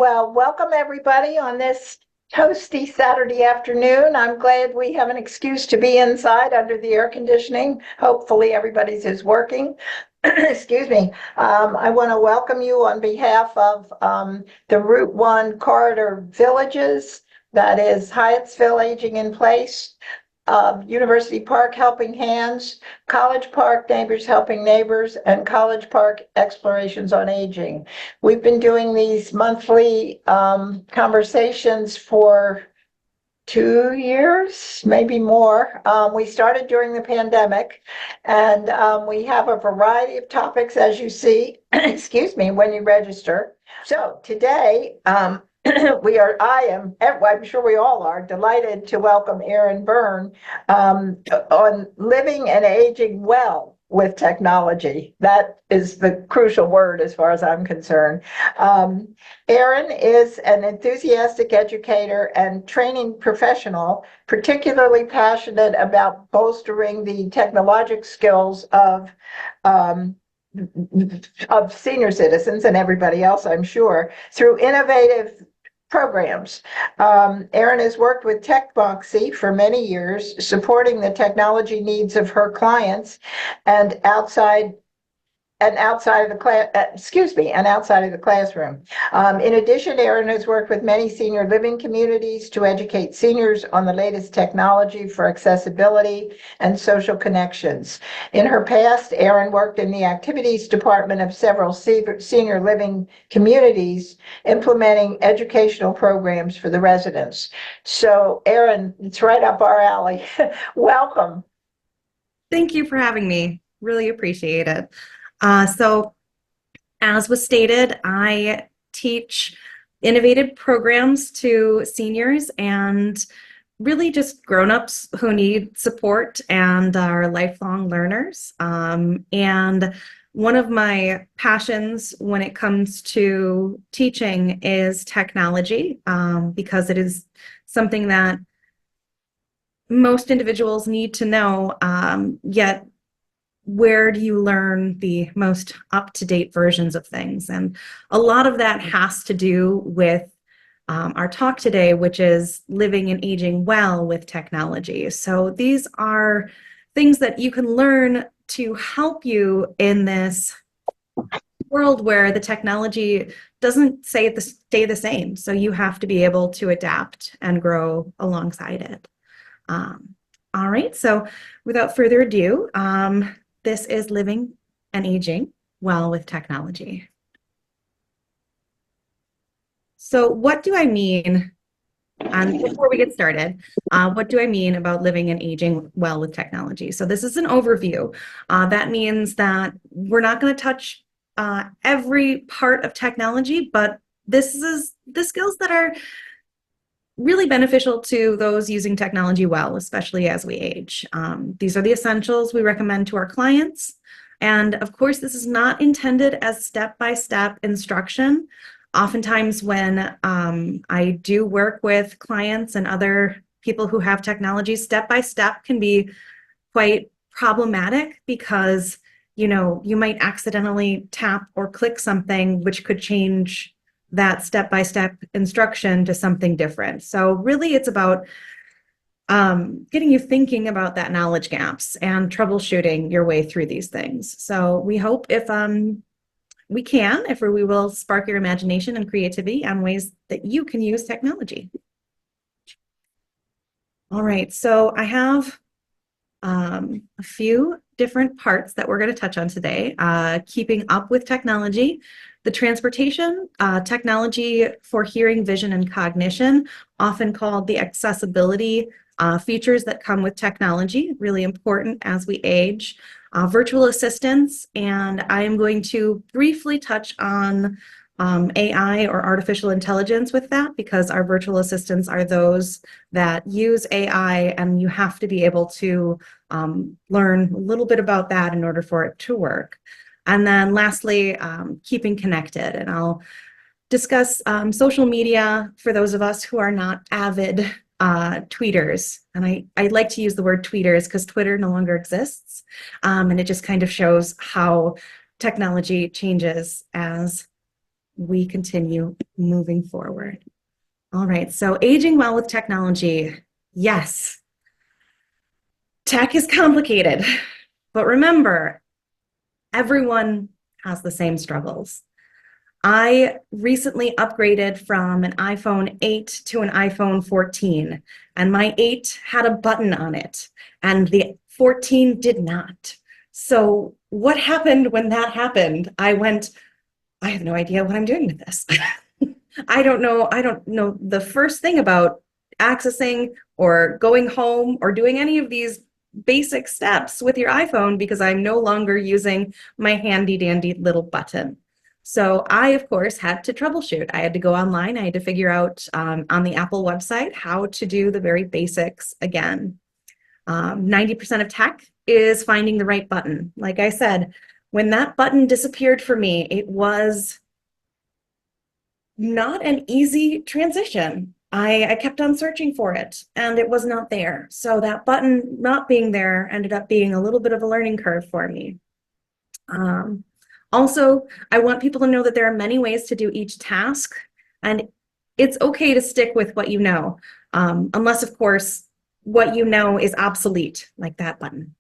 Well, welcome everybody on this toasty Saturday afternoon. I'm glad we have an excuse to be inside under the air conditioning. Hopefully everybody's is working. Excuse me. I want to welcome you on behalf of the Route 1 corridor villages. That is Hyattsville Aging in Place, University Park Helping Hands, College Park Neighbors Helping Neighbors, and College Park Explorations on Aging. We've been doing these monthly conversations for 2 years, maybe more. We started during the pandemic, and we have a variety of topics, as you see, excuse me, when you register. So today, I'm sure we all are delighted to welcome Erin Byrne on living and aging well with technology. That is the crucial word as far as I'm concerned. Erin is an enthusiastic educator and training professional, particularly passionate about bolstering the technologic skills of senior citizens and everybody else, I'm sure, through innovative programs. Erin has worked with TechBoxy for many years, supporting the technology needs of her clients and outside of the class, and outside of the classroom. In addition, Erin has worked with many senior living communities to educate seniors on the latest technology for accessibility and social connections. In her past, Erin worked in the activities department of several senior living communities, implementing educational programs for the residents. So, Erin, it's right up our alley. Welcome. Thank you for having me. Really appreciate it. So, as was stated, I teach innovative programs to seniors and really just grown-ups who need support and are lifelong learners. And one of my passions when it comes to teaching is technology, because it is something that most individuals need to know, yet where do you learn the most up-to-date versions of things? And a lot of that has to do with our talk today, which is living and aging well with technology. So these are things that you can learn to help you in this world where the technology doesn't stay the same. So you have to be able to adapt and grow alongside it. All right, so without further ado, this is living and aging well with technology. So what do I mean, and before we get started, what do I mean about living and aging well with technology? So this is an overview. That means that we're not going to touch every part of technology, but this is the skills that are really beneficial to those using technology well, especially as we age. These are the essentials we recommend to our clients. And of course, this is not intended as step-by-step instruction. Oftentimes when I do work with clients and other people who have technology, step-by-step can be quite problematic because, you might accidentally tap or click something which could change that step-by-step instruction to something different. So really it's about getting you thinking about that knowledge gaps and troubleshooting your way through these things. So we hope if we will spark your imagination and creativity on ways that you can use technology. All right, so I have a few different parts that we're going to touch on today. Keeping up with technology, the transportation, technology for hearing, vision, and cognition, often called the accessibility features that come with technology, really important as we age. Virtual assistants, and I am going to briefly touch on AI or artificial intelligence with that, because our virtual assistants are those that use AI, and you have to be able to learn a little bit about that in order for it to work. And then lastly, keeping connected, and I'll discuss social media for those of us who are not avid tweeters. And I like to use the word tweeters because Twitter no longer exists. And it just kind of shows how technology changes as we continue moving forward. All right, so aging well with technology. Yes, tech is complicated, but remember, everyone has the same struggles. I recently upgraded from an iPhone 8 to an iPhone 14, and my 8 had a button on it, and the 14 did not. So what happened when that happened? I have no idea what I'm doing with this. I don't know. I don't know the first thing about accessing or going home or doing any of these basic steps with your iPhone because I'm no longer using my handy dandy little button. So I, of course, had to troubleshoot. I had to go online. I had to figure out on the Apple website how to do the very basics again. 90% of tech is finding the right button. Like I said, when that button disappeared for me, it was not an easy transition. I kept on searching for it and it was not there. So that button not being there ended up being a little bit of a learning curve for me. Also, I want people to know that there are many ways to do each task, and it's okay to stick with what you know, unless, of course, what you know is obsolete, like that button.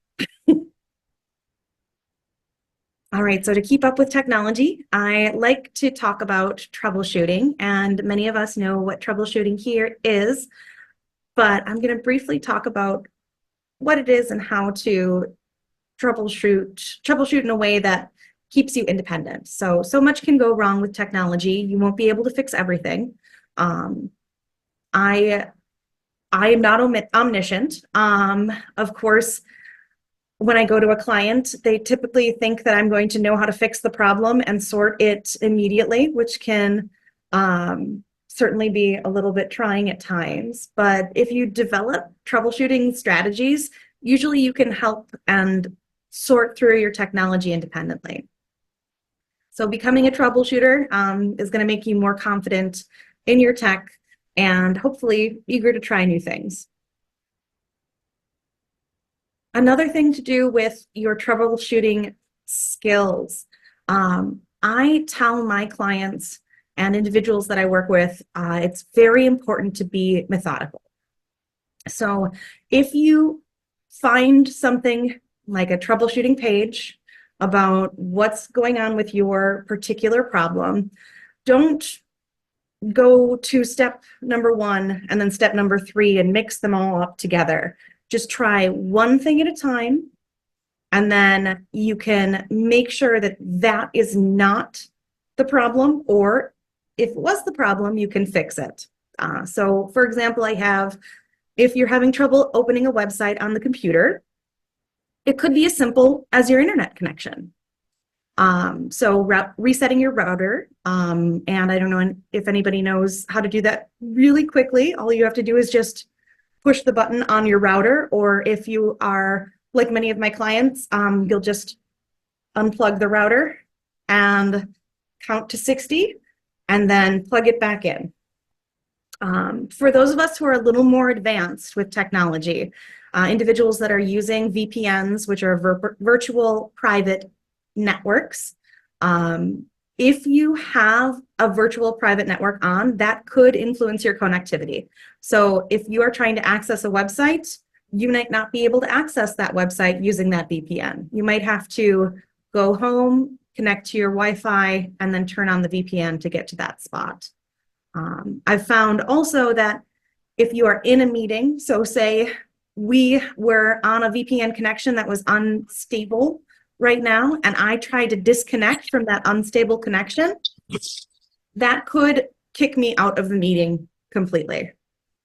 All right, so to keep up with technology, I like to talk about troubleshooting, and many of us know what troubleshooting here is, but I'm going to briefly talk about what it is and how to troubleshoot in a way that keeps you independent. So much can go wrong with technology. You won't be able to fix everything. I am not omniscient. Of course, when I go to a client, they typically think that I'm going to know how to fix the problem and sort it immediately, which can certainly be a little bit trying at times. But if you develop troubleshooting strategies, usually you can help and sort through your technology independently. So becoming a troubleshooter is going to make you more confident in your tech and hopefully eager to try new things. Another thing to do with your troubleshooting skills, I tell my clients and individuals that I work with, it's very important to be methodical. So if you find something like a troubleshooting page about what's going on with your particular problem, don't go to step number 1 and then step number 3 and mix them all up together. Just try one thing at a time, and then you can make sure that that is not the problem, or if it was the problem, you can fix it. So for example, if you're having trouble opening a website on the computer, it could be as simple as your internet connection. So resetting your router, and I don't know if anybody knows how to do that really quickly. All you have to do is just push the button on your router, or if you are like many of my clients, you'll just unplug the router and count to 60 and then plug it back in. For those of us who are a little more advanced with technology, individuals that are using VPNs, which are virtual private networks, if you have a virtual private network on, that could influence your connectivity. So if you are trying to access a website, you might not be able to access that website using that VPN. You might have to go home, connect to your Wi-Fi, and then turn on the VPN to get to that spot. I've found also that if you are in a meeting, so say we were on a VPN connection that was unstable right now, and I tried to disconnect from that unstable connection, that could kick me out of the meeting completely.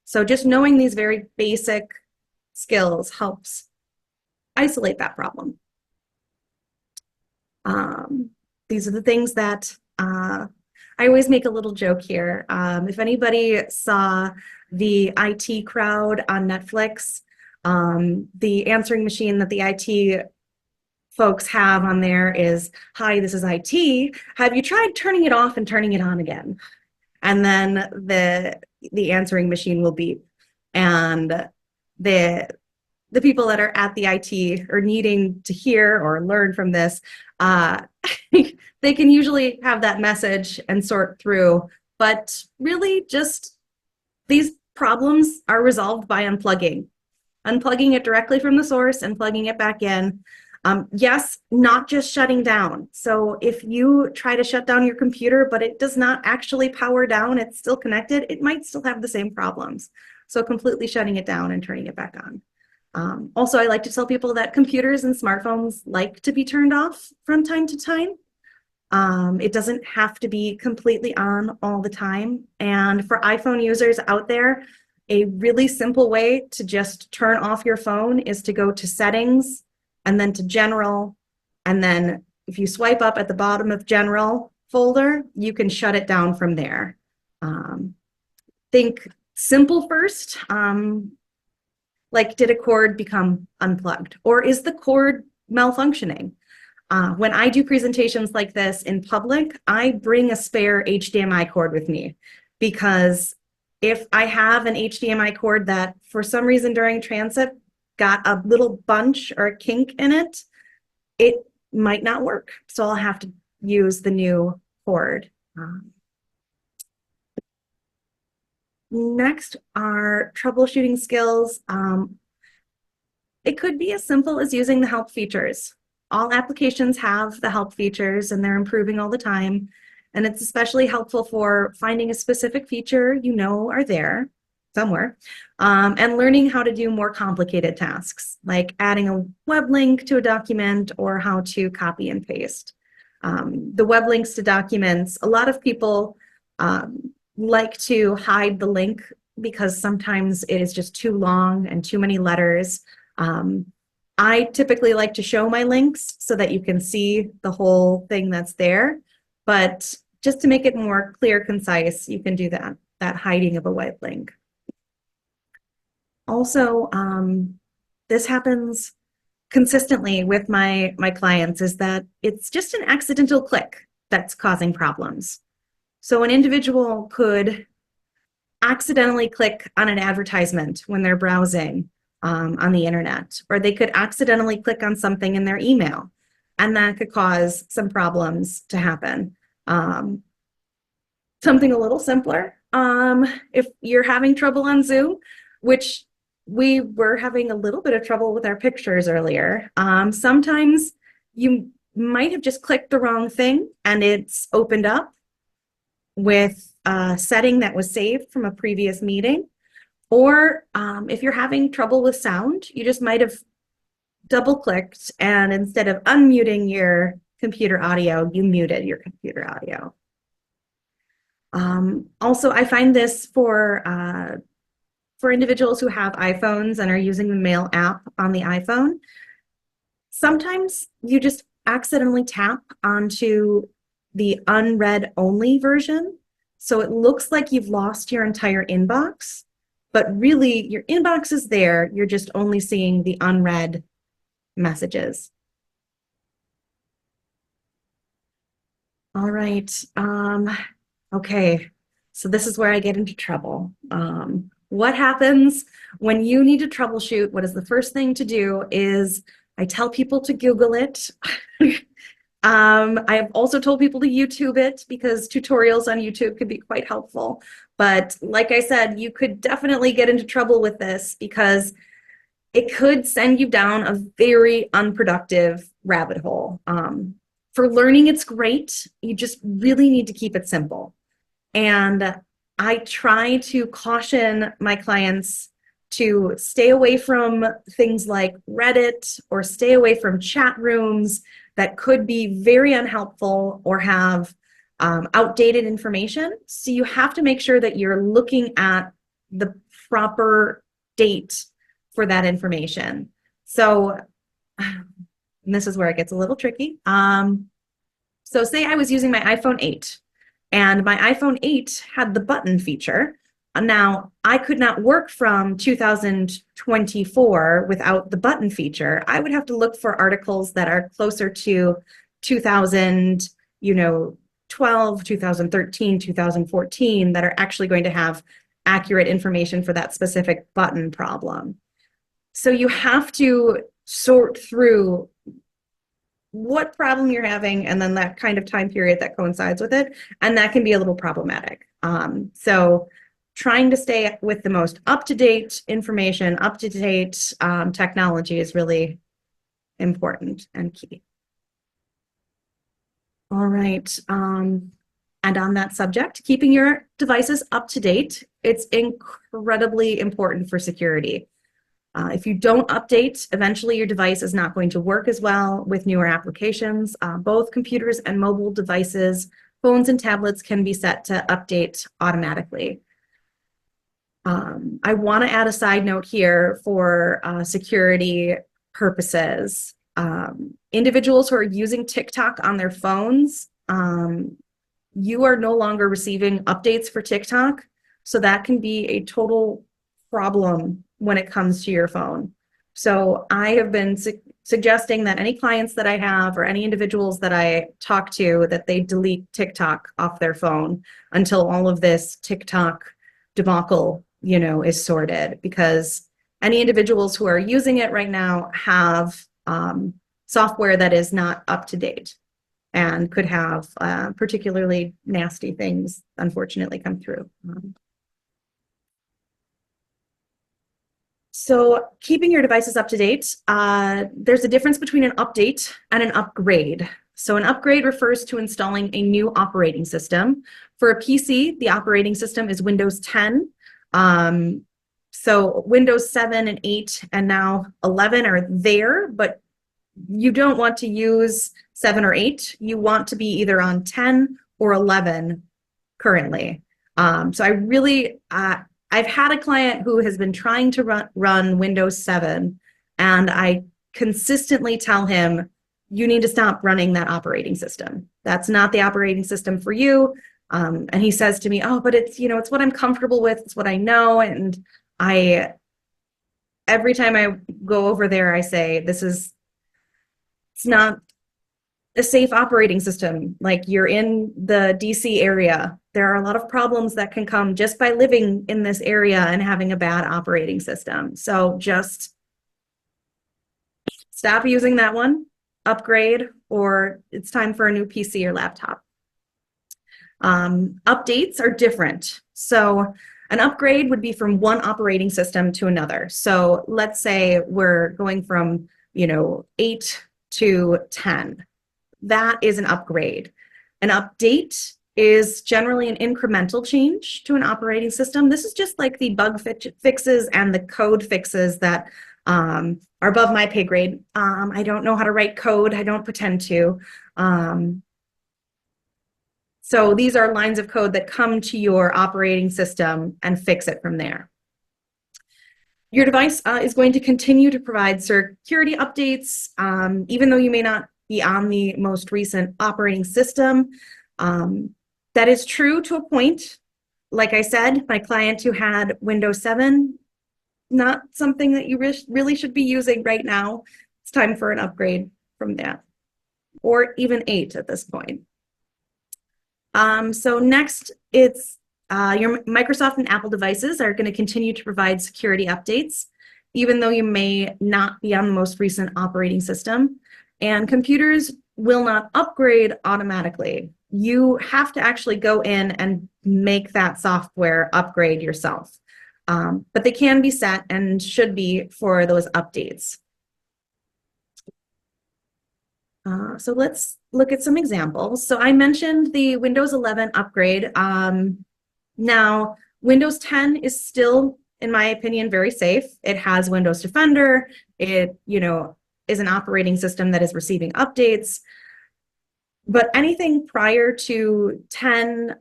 So just knowing these very basic skills helps isolate that problem. These are the things that I always make a little joke here. If anybody saw the IT Crowd on Netflix, the answering machine that the IT folks have on there is, "Hi, this is IT. Have you tried turning it off and turning it on again?" And then the answering machine will beep, and the people that are at the IT or needing to hear or learn from this, they can usually have that message and sort through. But really, just these problems are resolved by unplugging it directly from the source and plugging it back in. Yes, not just shutting down. So if you try to shut down your computer, but it does not actually power down, it's still connected, it might still have the same problems. So completely shutting it down and turning it back on. Also, I like to tell people that computers and smartphones like to be turned off from time to time. It doesn't have to be completely on all the time. And for iPhone users out there, a really simple way to just turn off your phone is to go to settings and then to general. And then if you swipe up at the bottom of general folder, you can shut it down from there. Think simple first, like did a cord become unplugged or is the cord malfunctioning? When I do presentations like this in public, I bring a spare HDMI cord with me because if I have an HDMI cord that for some reason during transit got a little bunch or a kink in it, it might not work. So I'll have to use the new cord. Next are troubleshooting skills. It could be as simple as using the help features. All applications have the help features and they're improving all the time. And it's especially helpful for finding a specific feature you know are there somewhere and learning how to do more complicated tasks like adding a web link to a document or how to copy and paste. The web links to documents, a lot of people like to hide the link because sometimes it is just too long and too many letters. I typically like to show my links so that you can see the whole thing that's there, but just to make it more clear, concise, you can do that hiding of a web link. Also, this happens consistently with my clients is that it's just an accidental click that's causing problems. So an individual could accidentally click on an advertisement when they're browsing on the internet, or they could accidentally click on something in their email, and that could cause some problems to happen. Something a little simpler, if you're having trouble on Zoom, which we were having a little bit of trouble with our pictures earlier, sometimes you might have just clicked the wrong thing and it's opened up with a setting that was saved from a previous meeting. Or if you're having trouble with sound, you just might have double clicked and instead of unmuting your computer audio, you muted your computer audio. Also, I find this for individuals who have iPhones and are using the Mail app on the iPhone. Sometimes you just accidentally tap onto the unread only version. So it looks like you've lost your entire inbox, but really your inbox is there. You're just only seeing the unread messages. All right. Okay. So this is where I get into trouble. What happens when you need to troubleshoot? What is the first thing to do is I tell people to Google it. I have also told people to YouTube it because tutorials on YouTube could be quite helpful. But like I said, you could definitely get into trouble with this because it could send you down a very unproductive rabbit hole. For learning, it's great. You just really need to keep it simple. And I try to caution my clients to stay away from things like Reddit or stay away from chat rooms that could be very unhelpful or have outdated information. So you have to make sure that you're looking at the proper date for that information. So this is where it gets a little tricky. So say I was using my iPhone 8 and my iPhone 8 had the button feature. Now, I could not work from 2024 without the button feature. I would have to look for articles that are closer to 2012, 2013, 2014 that are actually going to have accurate information for that specific button problem. So you have to sort through what problem you're having and then that kind of time period that coincides with it. And that can be a little problematic. So trying to stay with the most up-to-date information, up-to-date technology is really important and key. All right. And on that subject, keeping your devices up to date, it's incredibly important for security. If you don't update, eventually your device is not going to work as well with newer applications. Both computers and mobile devices, phones and tablets can be set to update automatically. I want to add a side note here for security purposes. Individuals who are using TikTok on their phones, you are no longer receiving updates for TikTok. So that can be a total problem when it comes to your phone. So I have been suggesting that any clients that I have or any individuals that I talk to, that they delete TikTok off their phone until all of this TikTok debacle, is sorted, because any individuals who are using it right now have software that is not up to date and could have particularly nasty things, unfortunately, come through. So keeping your devices up to date, there's a difference between an update and an upgrade. So an upgrade refers to installing a new operating system. For a PC, the operating system is Windows 10. So Windows 7 and 8 and now 11 are there, but you don't want to use 7 or 8. You want to be either on 10 or 11 currently. So I really, I've had a client who has been trying to run Windows 7, and I consistently tell him, you need to stop running that operating system. That's not the operating system for you. And he says to me, oh, but it's, it's what I'm comfortable with. It's what I know. And every time I go over there, I say, it's not a safe operating system. Like, you're in the DC area. There are a lot of problems that can come just by living in this area and having a bad operating system. So just stop using that one, upgrade, or it's time for a new PC or laptop. Updates are different. So an upgrade would be from one operating system to another. So let's say we're going from, 8 to 10. That is an upgrade. An update is generally an incremental change to an operating system. This is just like the bug fixes and the code fixes that are above my pay grade. I don't know how to write code. I don't pretend to. So these are lines of code that come to your operating system and fix it from there. Your device is going to continue to provide security updates, even though you may not be on the most recent operating system. That is true to a point. Like I said, my client who had Windows 7, not something that you really should be using right now. It's time for an upgrade from that, or even 8 at this point. So next, it's your Microsoft and Apple devices are going to continue to provide security updates, even though you may not be on the most recent operating system. And computers will not upgrade automatically. You have to actually go in and make that software upgrade yourself. But they can be set and should be for those updates. So let's look at some examples. So I mentioned the Windows 11 upgrade. Now, Windows 10 is still, in my opinion, very safe. It has Windows Defender. It, is an operating system that is receiving updates. But anything prior to 10,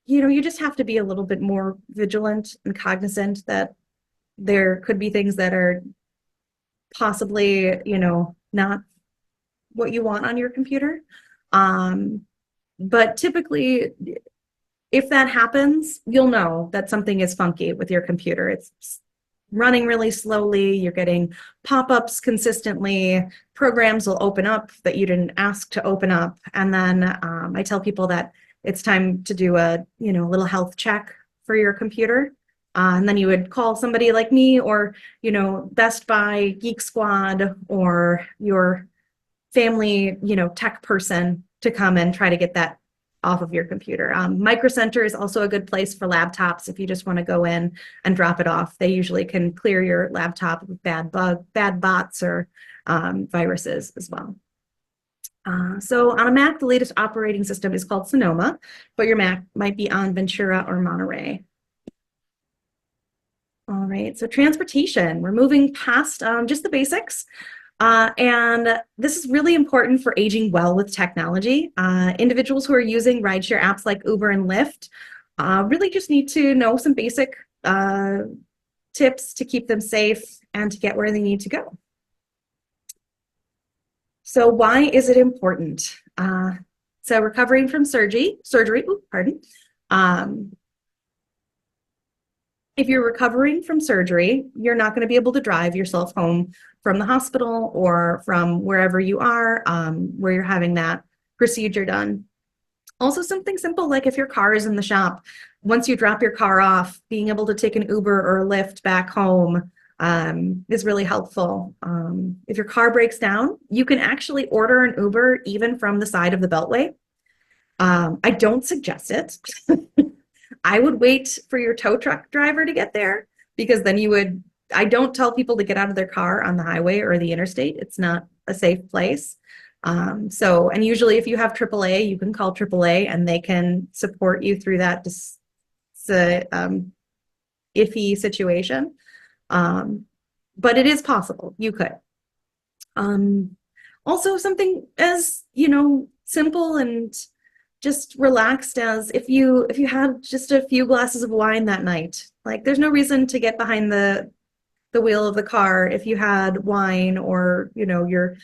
you just have to be a little bit more vigilant and cognizant that there could be things that are possibly, not what you want on your computer. But typically, if that happens, you'll know that something is funky with your computer. It's running really slowly, you're getting pop-ups consistently, programs will open up that you didn't ask to open up. And then I tell people that it's time to do a little health check for your computer. And then you would call somebody like me or, Best Buy, Geek Squad, or your family, tech person to come and try to get that off of your computer. Micro Center is also a good place for laptops if you just want to go in and drop it off. They usually can clear your laptop of bad bots or viruses as well. So on a Mac, the latest operating system is called Sonoma, but your Mac might be on Ventura or Monterey. All right, so transportation, we're moving past just the basics. And this is really important for aging well with technology. Individuals who are using rideshare apps like Uber and Lyft really just need to know some basic tips to keep them safe and to get where they need to go. So why is it important? So recovering from surgery, if you're recovering from surgery, you're not going to be able to drive yourself home from the hospital or from wherever you are, where you're having that procedure done. Also, something simple like if your car is in the shop, once you drop your car off, being able to take an Uber or a Lyft back home is really helpful. If your car breaks down, you can actually order an Uber even from the side of the Beltway. I don't suggest it. I would wait for your tow truck driver to get there because then I don't tell people to get out of their car on the highway or the interstate. It's not a safe place. And usually if you have AAA, you can call AAA and they can support you through that iffy situation. But it is possible. You could. Also something as, simple and just relaxed as if you had just a few glasses of wine that night. Like there's no reason to get behind the wheel of the car if you had wine or your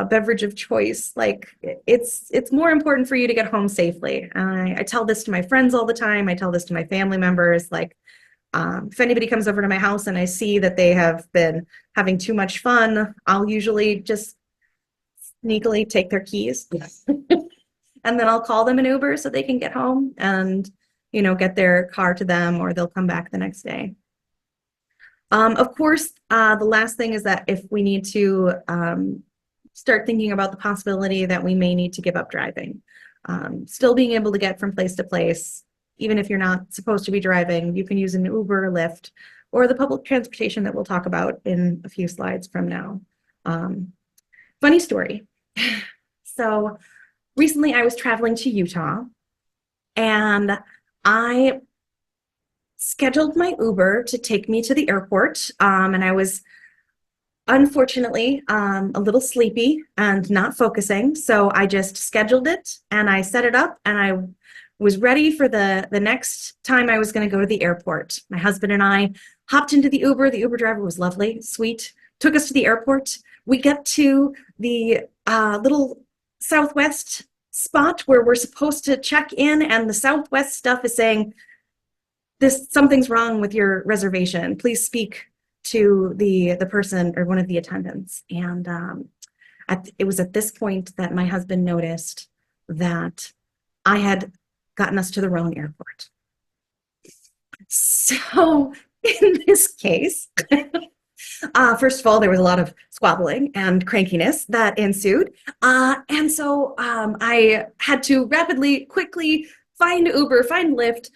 beverage of choice. Like it's more important for you to get home safely. I tell this to my friends all the time. I tell this to my family members. Like if anybody comes over to my house and I see that they have been having too much fun, I'll usually just sneakily take their keys. And then I'll call them an Uber so they can get home and, get their car to them or they'll come back the next day. Of course, the last thing is that if we need to start thinking about the possibility that we may need to give up driving. Still being able to get from place to place, even if you're not supposed to be driving, you can use an Uber or Lyft or the public transportation that we'll talk about in a few slides from now. Funny story. So recently I was traveling to Utah and I scheduled my Uber to take me to the airport. And I was unfortunately a little sleepy and not focusing. So I just scheduled it and I set it up and I was ready for the next time I was going to go to the airport. My husband and I hopped into the Uber. The Uber driver was lovely, sweet, took us to the airport. We get to the little Southwest spot where we're supposed to check in, and the Southwest stuff is saying, something's wrong with your reservation. Please speak to the person or one of the attendants. And it was at this point that my husband noticed that I had gotten us to the wrong airport. So in this case, first of all, there was a lot of squabbling and crankiness that ensued. And so I had to rapidly, quickly find Uber, find Lyft,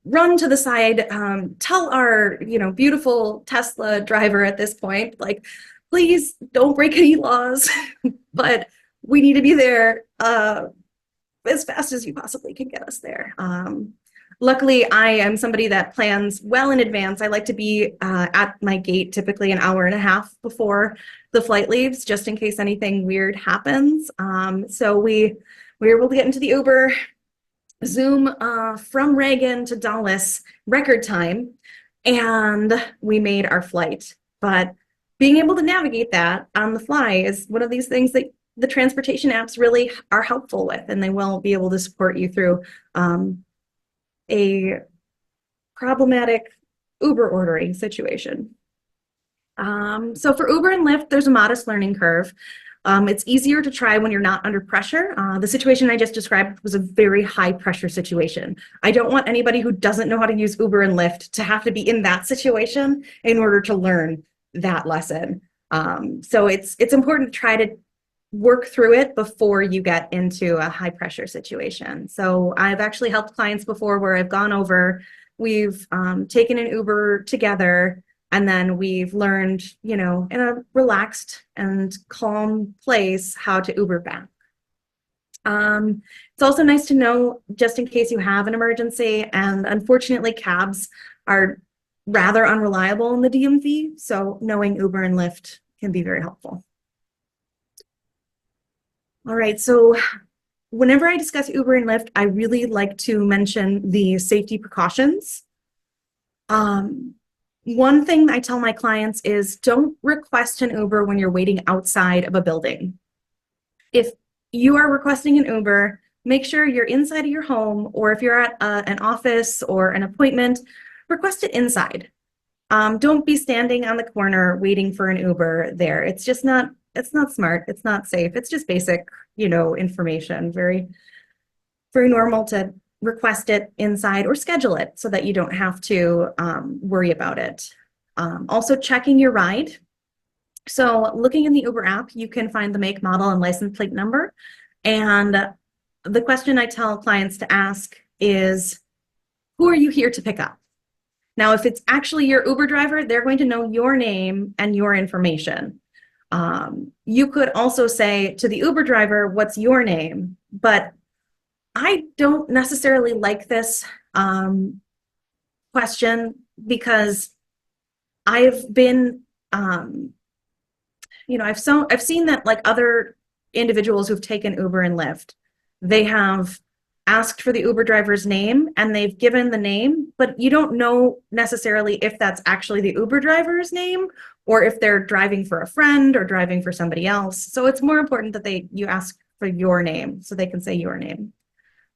run to the side, tell our, beautiful Tesla driver at this point, like, please don't break any laws, but we need to be there as fast as you possibly can get us there. Luckily, I am somebody that plans well in advance. I like to be at my gate typically an hour and a half before the flight leaves, just in case anything weird happens. So we were able to get into the Uber, Zoom from Reagan to Dallas, record time, and we made our flight. But being able to navigate that on the fly is one of these things that the transportation apps really are helpful with, and they will be able to support you through a problematic Uber ordering situation. So for Uber and Lyft, there's a modest learning curve. It's easier to try when you're not under pressure. The situation I just described was a very high pressure situation. I don't want anybody who doesn't know how to use Uber and Lyft to have to be in that situation in order to learn that lesson. So it's important to try to work through it before you get into a high pressure situation. So I've actually helped clients before where I've gone over, we've taken an Uber together, and then we've learned, in a relaxed and calm place, how to Uber back. It's also nice to know, just in case you have an emergency, and unfortunately cabs are rather unreliable in the DMV, so knowing Uber and Lyft can be very helpful. All right, so whenever I discuss Uber and Lyft, I really like to mention the safety precautions. One thing I tell my clients is don't request an Uber when you're waiting outside of a building. If you are requesting an Uber, make sure you're inside of your home, or if you're at an office or an appointment, request it inside. Don't be standing on the corner waiting for an Uber there. It's not smart. It's not safe. It's just basic, information. Very, very normal to request it inside or schedule it so that you don't have to worry about it. Also checking your ride. So looking in the Uber app, you can find the make, model, and license plate number. And the question I tell clients to ask is, who are you here to pick up? Now, if it's actually your Uber driver, they're going to know your name and your information. You could also say to the Uber driver, what's your name? But I don't necessarily like this question because I've been, I've seen that like other individuals who've taken Uber and Lyft, they have asked for the Uber driver's name and they've given the name, but you don't know necessarily if that's actually the Uber driver's name or if they're driving for a friend or driving for somebody else. So it's more important that you ask for your name so they can say your name.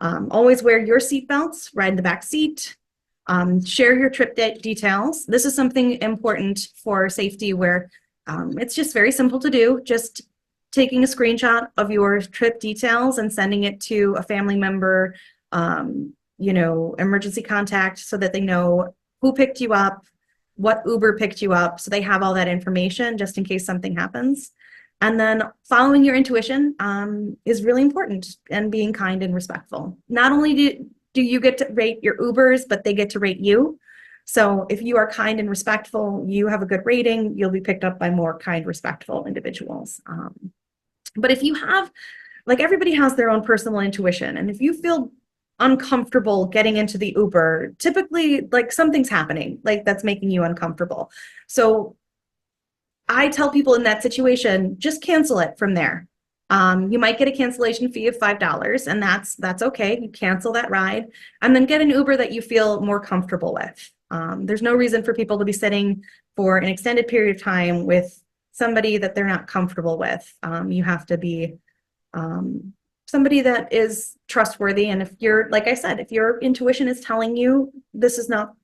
Always wear your seatbelts, ride in the back seat, share your trip details. This is something important for safety where it's just very simple to do. Just taking a screenshot of your trip details and sending it to a family member, emergency contact so that they know who picked you up, what Uber picked you up, so they have all that information just in case something happens. And then following your intuition is really important, and being kind and respectful. Not only do you get to rate your Ubers, but they get to rate you. So if you are kind and respectful, you have a good rating, you'll be picked up by more kind, respectful individuals. But if you have, like everybody has their own personal intuition, and if you feel uncomfortable getting into the Uber, typically like something's happening, like that's making you uncomfortable. So I tell people in that situation, just cancel it from there. You might get a cancellation fee of $5, and that's okay. You cancel that ride and then get an Uber that you feel more comfortable with. There's no reason for people to be sitting for an extended period of time with somebody that they're not comfortable with. You have to be somebody that is trustworthy. And if you're, like I said, if your intuition is telling you this is not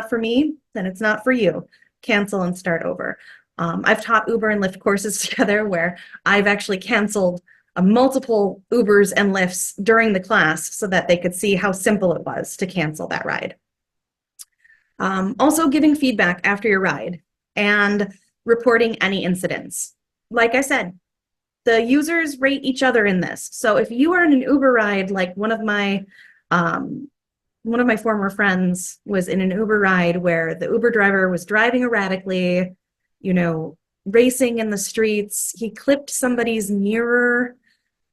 for me, then it's not for you. Cancel and start over. I've taught Uber and Lyft courses together where I've actually canceled multiple Ubers and Lyfts during the class so that they could see how simple it was to cancel that ride. Also giving feedback after your ride and reporting any incidents. Like I said, the users rate each other in this. So if you are in an Uber ride, like one of my former friends was in an Uber ride where the Uber driver was driving erratically, racing in the streets. He clipped somebody's mirror.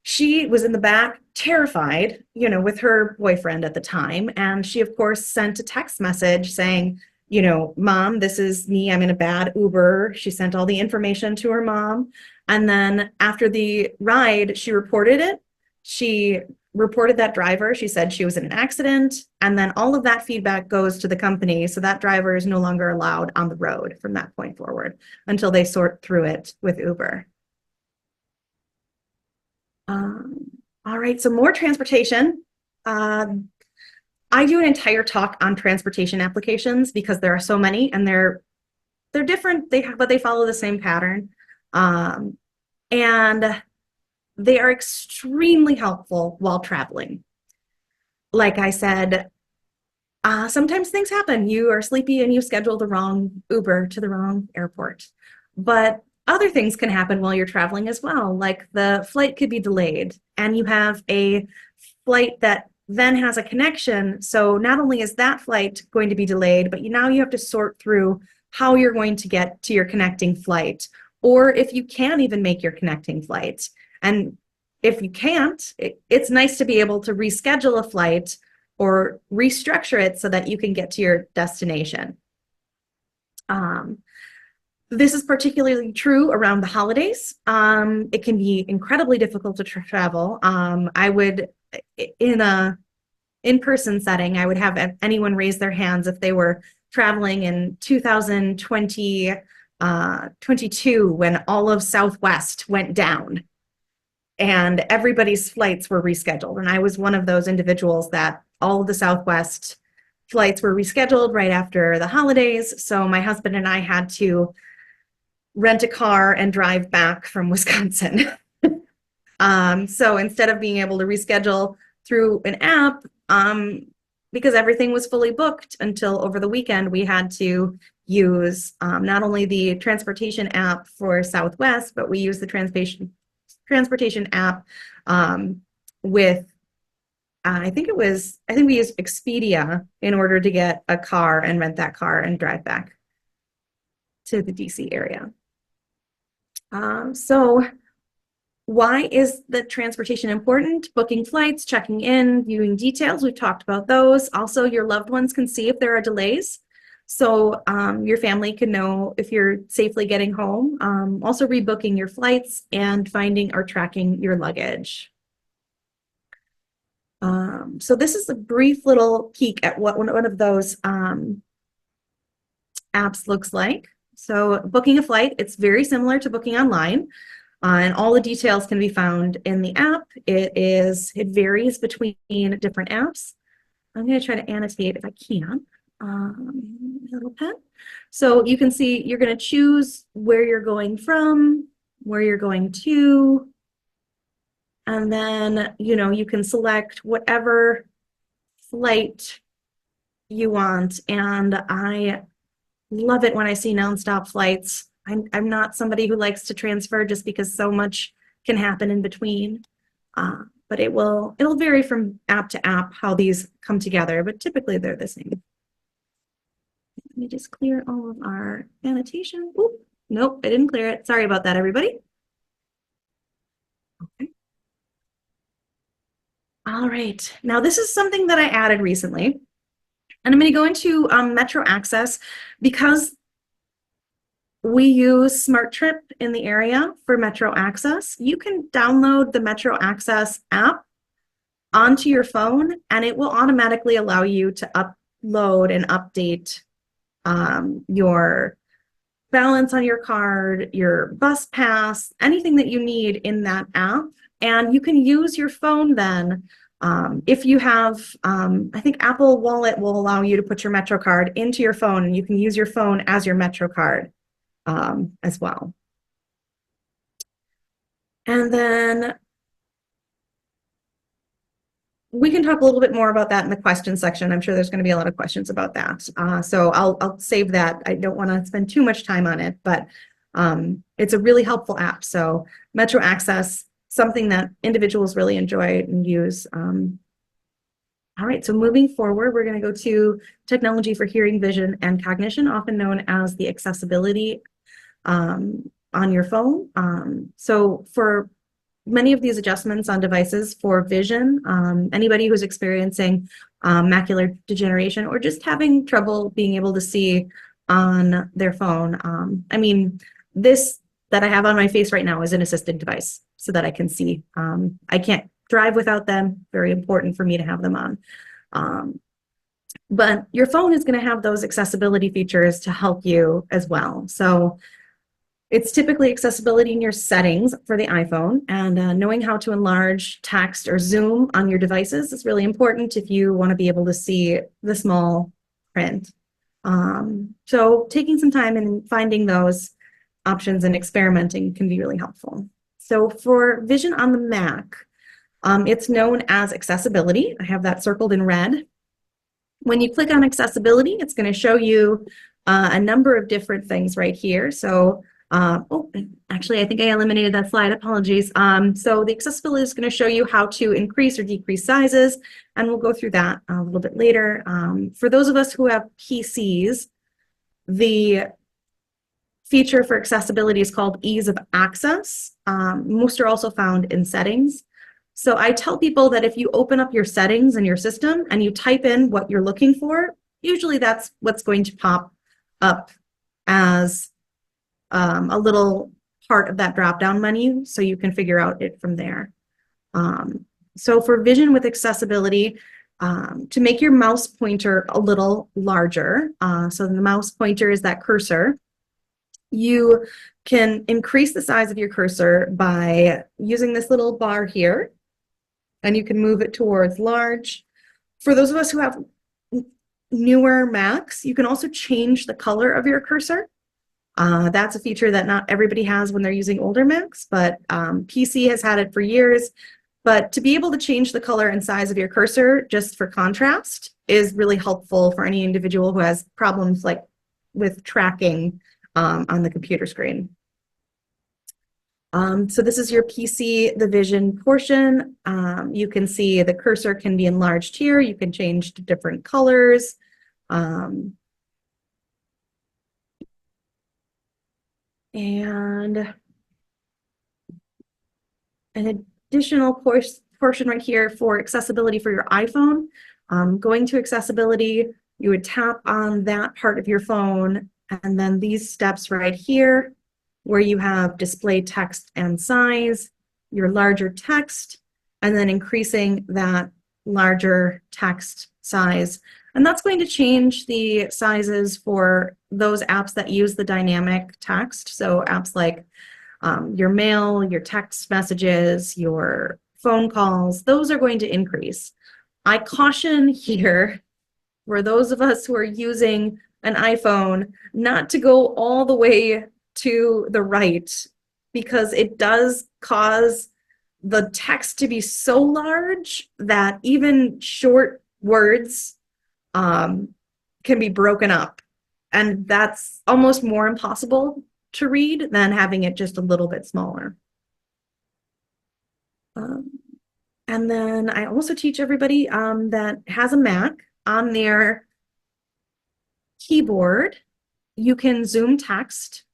She was in the back, terrified, with her boyfriend at the time. And she, of course, sent a text message saying, Mom, this is me. I'm in a bad Uber. She sent all the information to her mom. And then after the ride, she reported it. She reported that driver. She said she was in an accident. And then all of that feedback goes to the company. So that driver is no longer allowed on the road from that point forward until they sort through it with Uber. All right, so more transportation. I do an entire talk on transportation applications because there are so many and they're different, but they follow the same pattern. And they are extremely helpful while traveling. Like I said, sometimes things happen. You are sleepy and you schedule the wrong Uber to the wrong airport. But other things can happen while you're traveling as well. Like the flight could be delayed and you have a flight that then has a connection. So not only is that flight going to be delayed, but now you have to sort through how you're going to get to your connecting flight, or if you can even make your connecting flight. And if you can't, it's nice to be able to reschedule a flight or restructure it so that you can get to your destination. This is particularly true around the holidays. It can be incredibly difficult to travel. I would, in a in-person setting, I would have anyone raise their hands if they were traveling in 2020, 22, when all of Southwest went down and everybody's flights were rescheduled. And I was one of those individuals that all of the Southwest flights were rescheduled right after the holidays. So my husband and I had to rent a car and drive back from Wisconsin. So instead of being able to reschedule through an app, because everything was fully booked until over the weekend, we had to use not only the transportation app for Southwest, but we used the transportation app with I think we used Expedia in order to get a car and rent that car and drive back to the DC area. So why is the transportation important? Booking flights, checking in, viewing details. We've talked about those. Also, your loved ones can see if there are delays. So your family can know if you're safely getting home. Also rebooking your flights and finding or tracking your luggage. So this is a brief little peek at what one of those apps looks like. So booking a flight, it's very similar to booking online. And all the details can be found in the app. It varies between different apps. I'm going to try to annotate if I can. Little pen. So you can see you're going to choose where you're going from, where you're going to, and then you can select whatever flight you want. And I love it when I see nonstop flights. I'm not somebody who likes to transfer just because so much can happen in between. But it'll vary from app to app how these come together, but typically they're the same. Let me just clear all of our annotation. Oop, nope, I didn't clear it. Sorry about that, everybody. Okay. All right, now this is something that I added recently. And I'm going to go into Metro Access because we use Smart Trip in the area for Metro Access. You can download the Metro Access app onto your phone, and it will automatically allow you to upload and update your balance on your card, your bus pass, anything that you need in that app. And you can use your phone then. If you have, I think Apple Wallet will allow you to put your Metro card into your phone, and you can use your phone as your Metro card as well. And then we can talk a little bit more about that in the question section. I'm sure there's going to be a lot of questions about that. So I'll save that. I don't want to spend too much time on it, but it's a really helpful app. So Metro Access, something that individuals really enjoy and use. All right, so moving forward, we're going to go to technology for hearing, vision, and cognition, often known as the accessibility on your phone. So for many of these adjustments on devices for vision, anybody who's experiencing macular degeneration or just having trouble being able to see on their phone. I mean, this that I have on my face right now is an assisted device so that I can see. I can't drive without them. Very important for me to have them on. But your phone is going to have those accessibility features to help you as well. So it's typically accessibility in your settings for the iPhone, and knowing how to enlarge text or zoom on your devices is really important if you want to be able to see the small print. So taking some time and finding those options and experimenting can be really helpful. So for vision on the Mac, it's known as accessibility. I have that circled in red. When you click on accessibility, it's going to show you a number of different things right here. So, oh, actually, I think I eliminated that slide. Apologies. So the accessibility is going to show you how to increase or decrease sizes, and we'll go through that a little bit later. For those of us who have PCs, the feature for accessibility is called ease of access. Most are also found in settings. So I tell people that if you open up your settings in your system and you type in what you're looking for, usually that's what's going to pop up as a little part of that drop-down menu, so you can figure out it from there. So for vision with accessibility, to make your mouse pointer a little larger, so the mouse pointer is that cursor, you can increase the size of your cursor by using this little bar here, and you can move it towards large. For those of us who have newer Macs, you can also change the color of your cursor. That's a feature that not everybody has when they're using older Macs, but PC has had it for years. But to be able to change the color and size of your cursor just for contrast is really helpful for any individual who has problems like with tracking on the computer screen. So this is your PC, the vision portion. You can see the cursor can be enlarged here. You can change to different colors. And an additional portion right here for accessibility for your iPhone. Going to accessibility, you would tap on that part of your phone, and then these steps right here, where you have display text and size, your larger text, and then increasing that larger text size. And that's going to change the sizes for those apps that use the dynamic text. So apps like your mail, your text messages, your phone calls, those are going to increase. I caution here for those of us who are using an iPhone not to go all the way to the right, because it does cause the text to be so large that even short words can be broken up. And that's almost more impossible to read than having it just a little bit smaller. And then I also teach everybody that has a Mac on their keyboard, you can zoom text.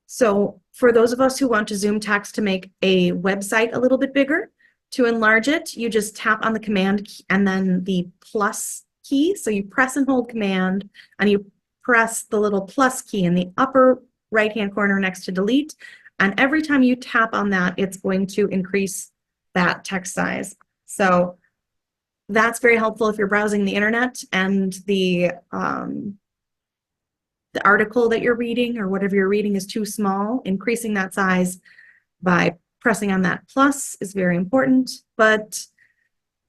So for those of us who want to zoom text to make a website a little bit bigger, to enlarge it, you just tap on the command key and then the plus key. So you press and hold command, and you press the little plus key in the upper right-hand corner next to delete. And every time you tap on that, it's going to increase that text size. So that's very helpful if you're browsing the internet and the article that you're reading or whatever you're reading is too small. Increasing that size by pressing on that plus is very important. But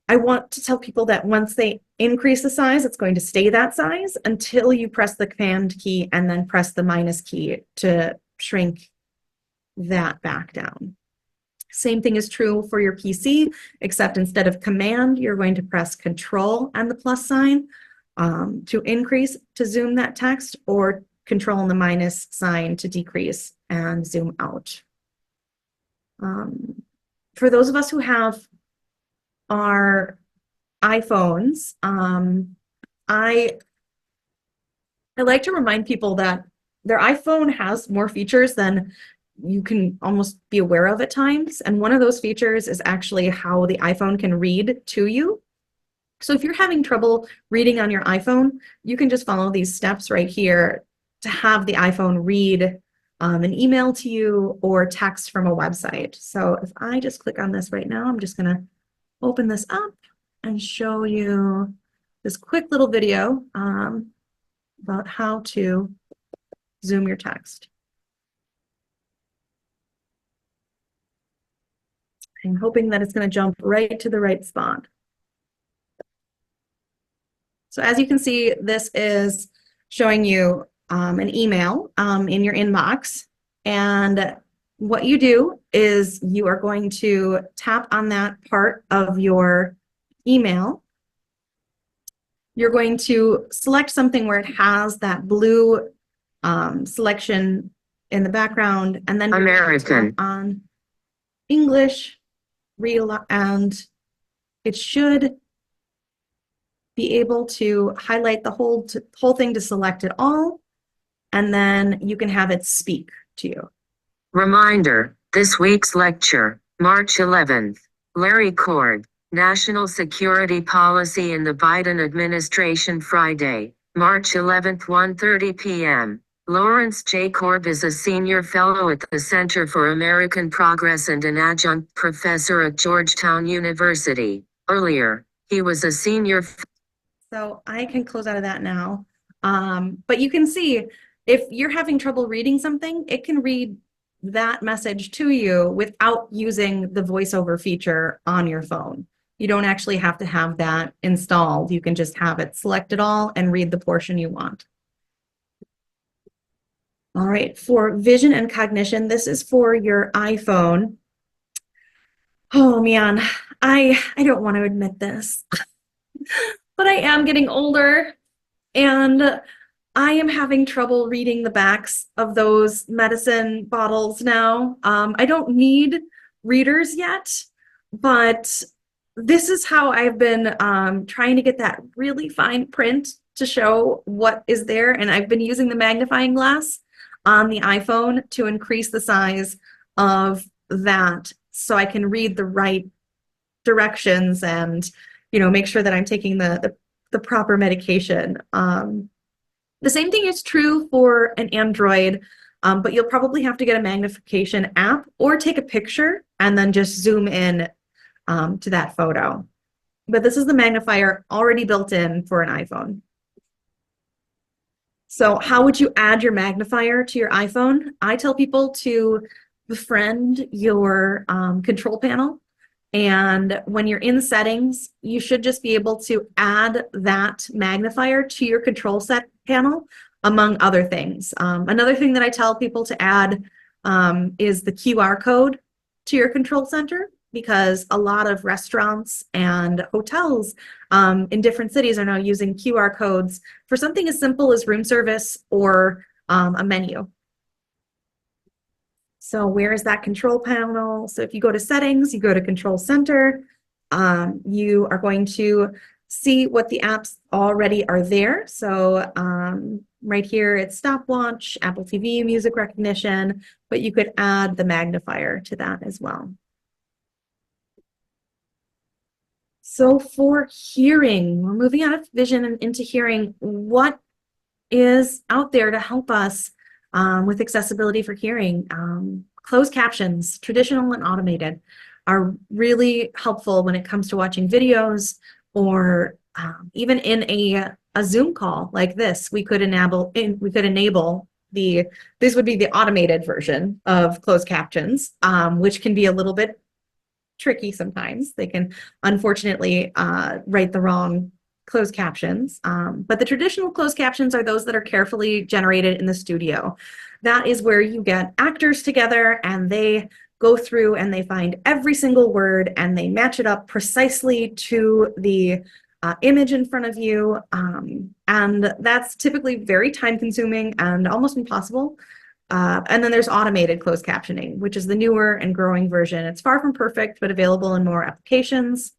I want to tell people that once they increase the size, it's going to stay that size until you press the command key and then press the minus key to shrink that back down. Same thing is true for your PC, except instead of command, you're going to press control and the plus sign to increase, to zoom that text, or control and the minus sign to decrease and zoom out. For those of us who have our iPhones, I like to remind people that their iPhone has more features than you can almost be aware of at times. And one of those features is actually how the iPhone can read to you. So if you're having trouble reading on your iPhone, you can just follow these steps right here to have the iPhone read an email to you or text from a website. So if I just click on this right now, I'm just going to open this up and show you this quick little video about how to zoom your text. I'm hoping that it's going to jump right to the right spot. So as you can see, this is showing you an email in your inbox. And what you do is you are going to tap on that part of your email. You're going to select something where it has that blue selection in the background, and then American on English, and it should be able to highlight the whole thing to select it all, and then you can have it speak to you. Reminder, this week's lecture, March 11th, Larry Cord, National Security Policy in the Biden Administration, Friday, March 11th, 1:30 p.m. Lawrence J. Korb is a senior fellow at the Center for American Progress and an adjunct professor at Georgetown University. Earlier, he was a senior. So I can close out of that now. But you can see if you're having trouble reading something, it can read that message to you without using the voiceover feature on your phone. You don't actually have to have that installed. You can just have it select it all and read the portion you want. All right, for vision and cognition, this is for your iPhone. Oh man, I don't want to admit this, but I am getting older and I am having trouble reading the backs of those medicine bottles now. I don't need readers yet, but this is how I've been trying to get that really fine print to show what is there. And I've been using the magnifying glass on the iPhone to increase the size of that so I can read the right directions and, make sure that I'm taking the proper medication. The same thing is true for an Android, but you'll probably have to get a magnification app or take a picture and then just zoom in to that photo. But this is the magnifier already built in for an iPhone. So how would you add your magnifier to your iPhone? I tell people to befriend your control panel. And when you're in settings, you should just be able to add that magnifier to your control set panel, among other things. Another thing that I tell people to add is the QR code to your control center, because a lot of restaurants and hotels in different cities are now using QR codes for something as simple as room service or a menu. So where is that control panel? So if you go to settings, you go to control center, you are going to see what the apps already are there. So right here, it's stopwatch, Apple TV, music recognition, but you could add the magnifier to that as well. So for hearing, we're moving out of vision and into hearing. What is out there to help us with accessibility for hearing? Closed captions, traditional and automated, are really helpful when it comes to watching videos, or even in a Zoom call like this. We could enable this would be the automated version of closed captions, which can be a little bit tricky sometimes. They can unfortunately write the wrong closed captions, but the traditional closed captions are those that are carefully generated in the studio. That is where you get actors together and they go through and they find every single word and they match it up precisely to the image in front of you, and that's typically very time consuming and almost impossible. And then there's automated closed captioning, which is the newer and growing version. It's far from perfect, but available in more applications.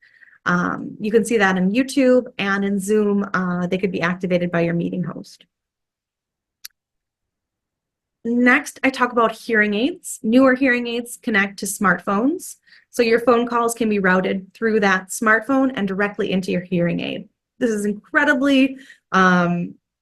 You can see that in YouTube and in Zoom. They could be activated by your meeting host. Next, I talk about hearing aids. Newer hearing aids connect to smartphones. So your phone calls can be routed through that smartphone and directly into your hearing aid. This is incredibly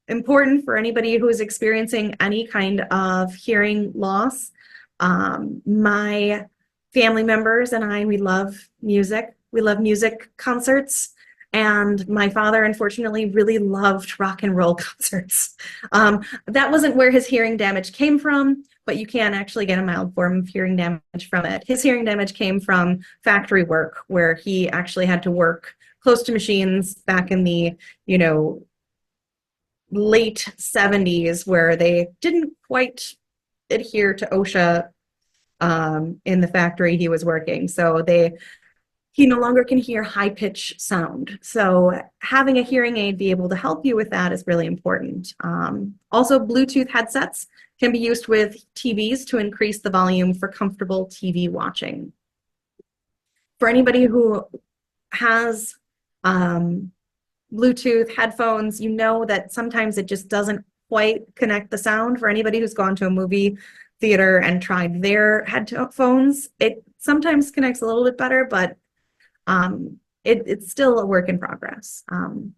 important for anybody who is experiencing any kind of hearing loss. My family members and I, we love music. We love music concerts. And my father, unfortunately, really loved rock and roll concerts. That wasn't where his hearing damage came from, but you can actually get a mild form of hearing damage from it. His hearing damage came from factory work, where he actually had to work close to machines back in the, late 70s, where they didn't quite adhere to OSHA in the factory he was working. So he no longer can hear high pitch sound. So having a hearing aid be able to help you with that is really important. Also, Bluetooth headsets can be used with TVs to increase the volume for comfortable TV watching. For anybody who has Bluetooth headphones, you know that sometimes it just doesn't quite connect the sound. For anybody who's gone to a movie theater and tried their headphones, it sometimes connects a little bit better, but it's still a work in progress. All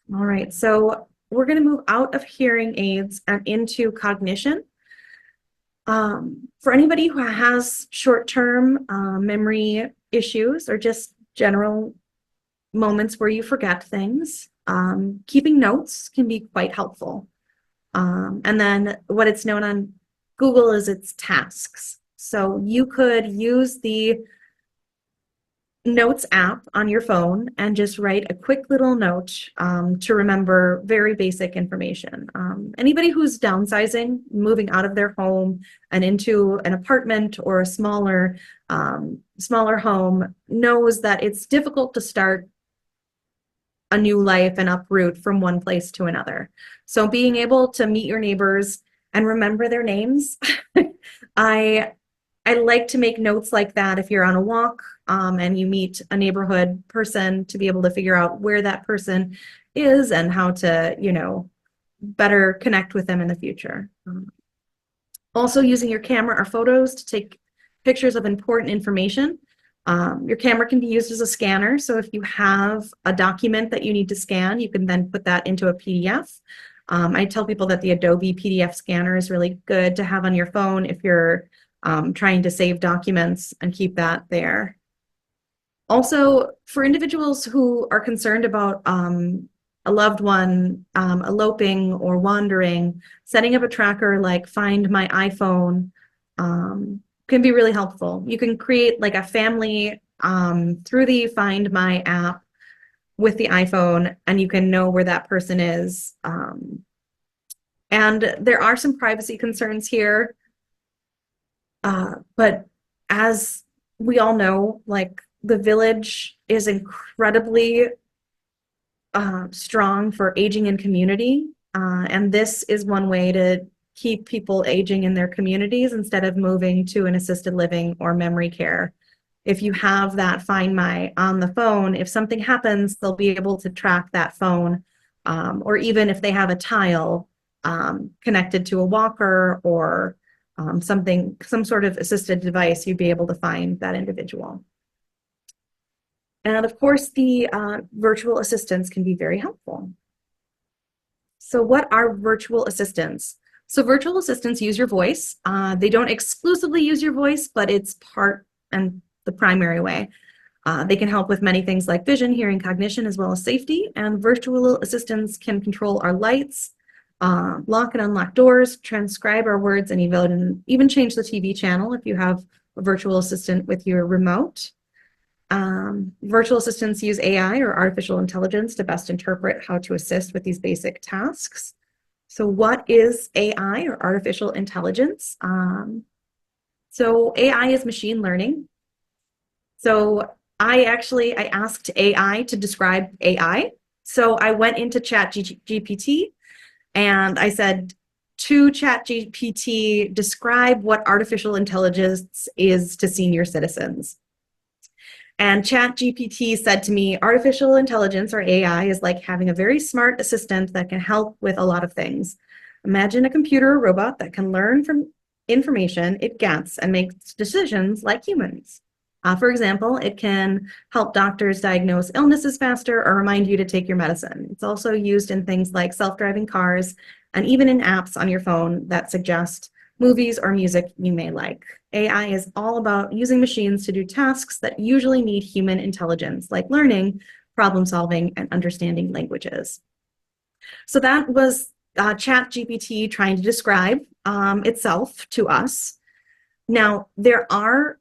right, so we're going to move out of hearing aids and into cognition. For anybody who has short-term memory issues or just general moments where you forget things, keeping notes can be quite helpful. And then what it's known on Google is its tasks. So you could use the Notes app on your phone and just write a quick little note to remember very basic information. Anybody who's downsizing, moving out of their home and into an apartment or a smaller home knows that it's difficult to start a new life and uproot from one place to another. So being able to meet your neighbors and remember their names, I like to make notes like that if you're on a walk and you meet a neighborhood person, to be able to figure out where that person is and how to, better connect with them in the future. Also using your camera or photos to take pictures of important information. Your camera can be used as a scanner. So if you have a document that you need to scan, you can then put that into a PDF. I tell people that the Adobe PDF scanner is really good to have on your phone if you're trying to save documents and keep that there. Also, for individuals who are concerned about a loved one eloping or wandering, setting up a tracker like Find My iPhone can be really helpful. You can create like a family through the Find My app with the iPhone, and you can know where that person is. And there are some privacy concerns here. But as we all know, like the village is incredibly strong for aging in community. And this is one way to keep people aging in their communities instead of moving to an assisted living or memory care. If you have that Find My on the phone, if something happens, they'll be able to track that phone. Or even if they have a tile connected to a walker or some sort of assisted device, you'd be able to find that individual. And of course, the virtual assistants can be very helpful. So what are virtual assistants? So virtual assistants use your voice. They don't exclusively use your voice, but it's part and the primary way. They can help with many things like vision, hearing, cognition, as well as safety. And virtual assistants can control our lights, lock and unlock doors, transcribe our words, and even change the TV channel if you have a virtual assistant with your remote. Virtual assistants use AI or artificial intelligence to best interpret how to assist with these basic tasks. So what is AI or artificial intelligence? So AI is machine learning. So I asked AI to describe AI. So I went into ChatGPT and I said to ChatGPT, describe what artificial intelligence is to senior citizens. And ChatGPT said to me, artificial intelligence or AI is like having a very smart assistant that can help with a lot of things. Imagine a computer or robot that can learn from information it gets and makes decisions like humans. For example, it can help doctors diagnose illnesses faster or remind you to take your medicine. It's also used in things like self-driving cars and even in apps on your phone that suggest movies or music you may like. AI is all about using machines to do tasks that usually need human intelligence, like learning, problem solving, and understanding languages. So that was ChatGPT trying to describe itself to us. Now, there are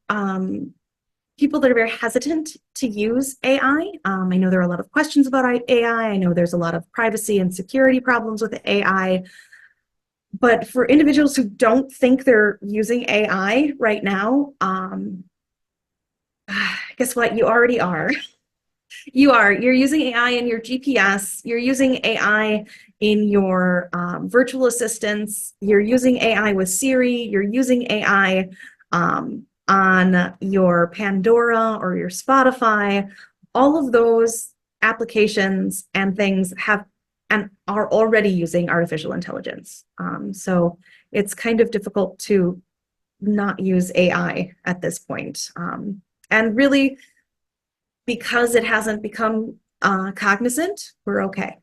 people that are very hesitant to use AI. I know there are a lot of questions about AI. I know there's a lot of privacy and security problems with AI. But for individuals who don't think they're using AI right now, guess what? You already are. You are. You're using AI in your GPS. You're using AI in your virtual assistants. You're using AI with Siri. You're using AI on your Pandora or your Spotify. All of those applications and things have and are already using artificial intelligence. So it's kind of difficult to not use AI at this point. And really, because it hasn't become cognizant, we're okay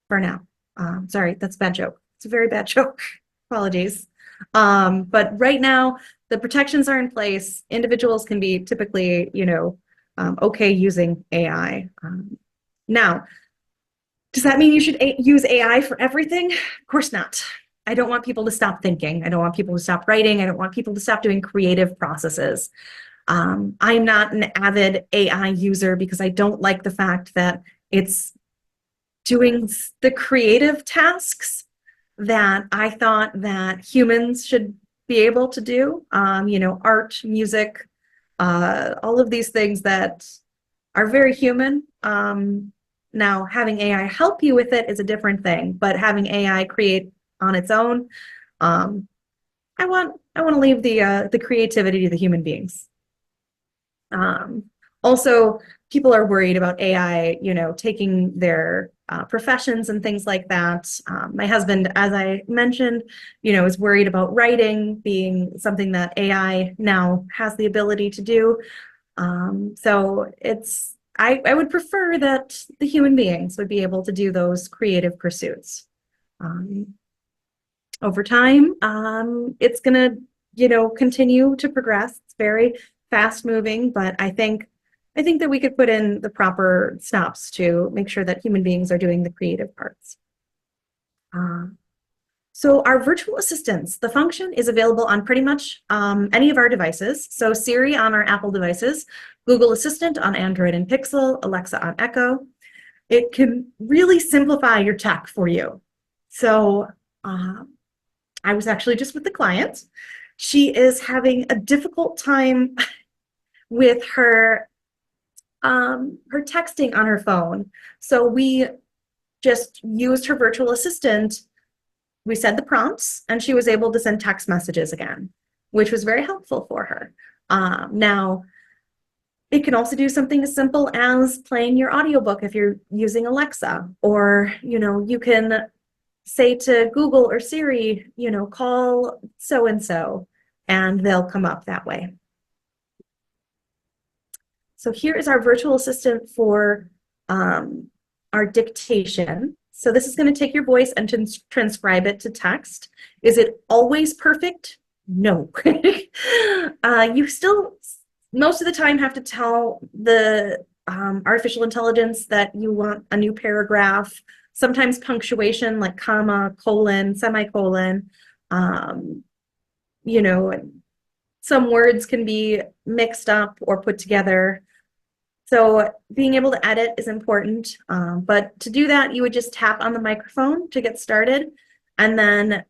for now. Sorry, that's a bad joke. It's a very bad joke. Apologies. But right now, the protections are in place. Individuals can be typically, okay using AI. Now, does that mean you should use AI for everything? Of course not. I don't want people to stop thinking. I don't want people to stop writing. I don't want people to stop doing creative processes. I'm not an avid AI user because I don't like the fact that it's doing the creative tasks that I thought that humans should be able to do. Art, music, all of these things that are very human. Now, having AI help you with it is a different thing, but having AI create on its own, I want to leave the creativity to the human beings. Also, people are worried about AI, taking their professions and things like that. My husband, as I mentioned, is worried about writing being something that AI now has the ability to do. So I would prefer that the human beings would be able to do those creative pursuits. Over time, it's going to, continue to progress. It's very fast moving, but I think that we could put in the proper stops to make sure that human beings are doing the creative parts. So our virtual assistants, the function is available on pretty much any of our devices. So Siri on our Apple devices, Google Assistant on Android and Pixel, Alexa on Echo. It can really simplify your tech for you. So I was actually just with the client. She is having a difficult time with her texting on her phone. So we just used her virtual assistant. We said the prompts, and she was able to send text messages again, which was very helpful for her. Now, it can also do something as simple as playing your audiobook if you're using Alexa, or you can say to Google or Siri, call so and so, and they'll come up that way. So here is our virtual assistant for our dictation. So this is going to take your voice and transcribe it to text. Is it always perfect? No. You still, most of the time, have to tell the artificial intelligence that you want a new paragraph, sometimes punctuation like comma, colon, semicolon. Some words can be mixed up or put together. So being able to edit is important, but to do that, you would just tap on the microphone to get started, and then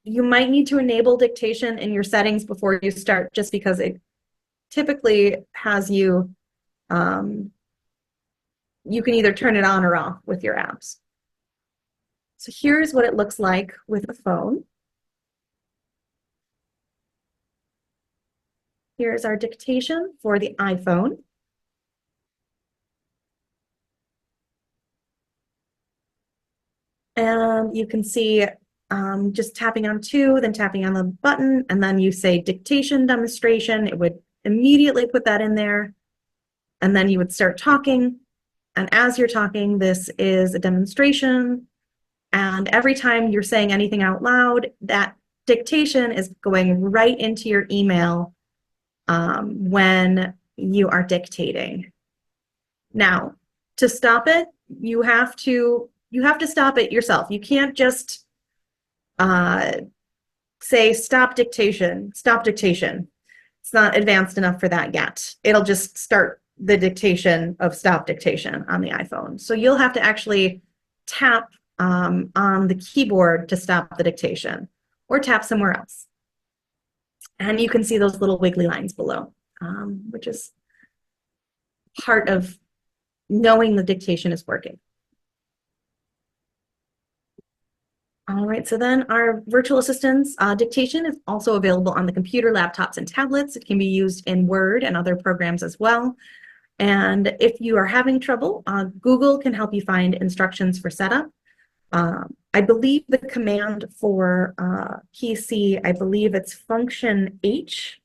you might need to enable dictation in your settings before you start, just because it typically has you, you can either turn it on or off with your apps. So here's what it looks like with a phone. Here's our dictation for the iPhone. And you can see just tapping on 2, then tapping on the button, and then you say dictation demonstration. It would immediately put that in there. And then you would start talking. And as you're talking, this is a demonstration. And every time you're saying anything out loud, that dictation is going right into your email when you are dictating. Now, to stop it, you have to stop it yourself. You can't just say stop dictation, stop dictation. It's not advanced enough for that yet. It'll just start the dictation of stop dictation on the iPhone. So you'll have to actually tap on the keyboard to stop the dictation. or tap somewhere else. And you can see those little wiggly lines below, which is part of knowing the dictation is working. All right, so then our virtual assistant's dictation is also available on the computer, laptops, and tablets. It can be used in Word and other programs as well. And if you are having trouble, Google can help you find instructions for setup. I believe the command for PC, I believe it's function H,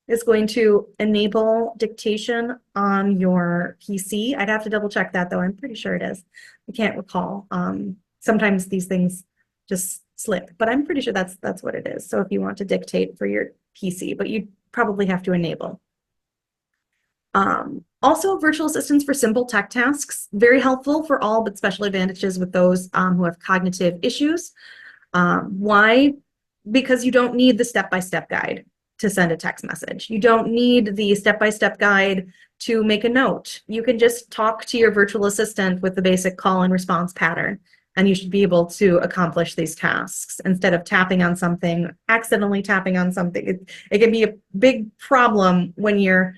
is going to enable dictation on your PC. I'd have to double check that though. I'm pretty sure it is. I can't recall. Sometimes these things just slip, but I'm pretty sure that's what it is. So if you want to dictate for your PC, but you probably have to enable. Also, virtual assistants for simple tech tasks, very helpful for all, but special advantages with those who have cognitive issues. Why? Because you don't need the step-by-step guide to send a text message. You don't need the step-by-step guide to make a note. You can just talk to your virtual assistant with the basic call and response pattern, and you should be able to accomplish these tasks instead of tapping on something, accidentally tapping on something. It can be a big problem when you're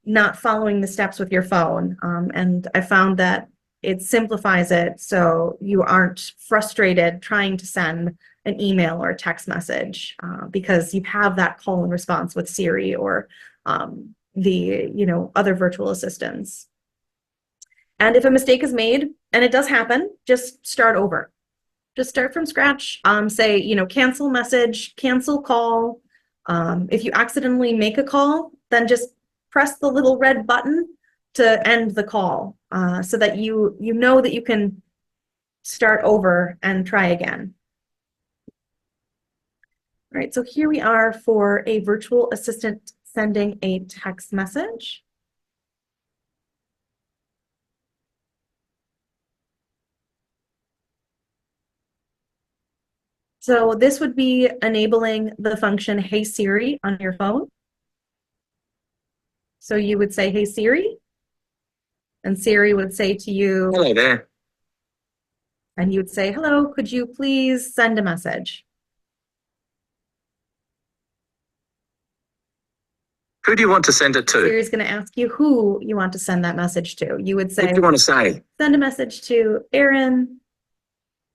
not following the steps with your phone. And I found that it simplifies it so you aren't frustrated trying to send an email or a text message because you have that call and response with Siri or the other virtual assistants. And if a mistake is made, and it does happen, just start over. Just start from scratch. Say, cancel message, cancel call. If you accidentally make a call, then just press the little red button to end the call so that you know that you can start over and try again. All right, so here we are for a virtual assistant sending a text message. So this would be enabling the function Hey Siri on your phone. So you would say, Hey Siri, and Siri would say to you, Hello there. and you would say, hello, could you please send a message? Who do you want to send it to? Siri's going to ask you who you want to send that message to. You would What say, do you want to say? send a message to Aaron.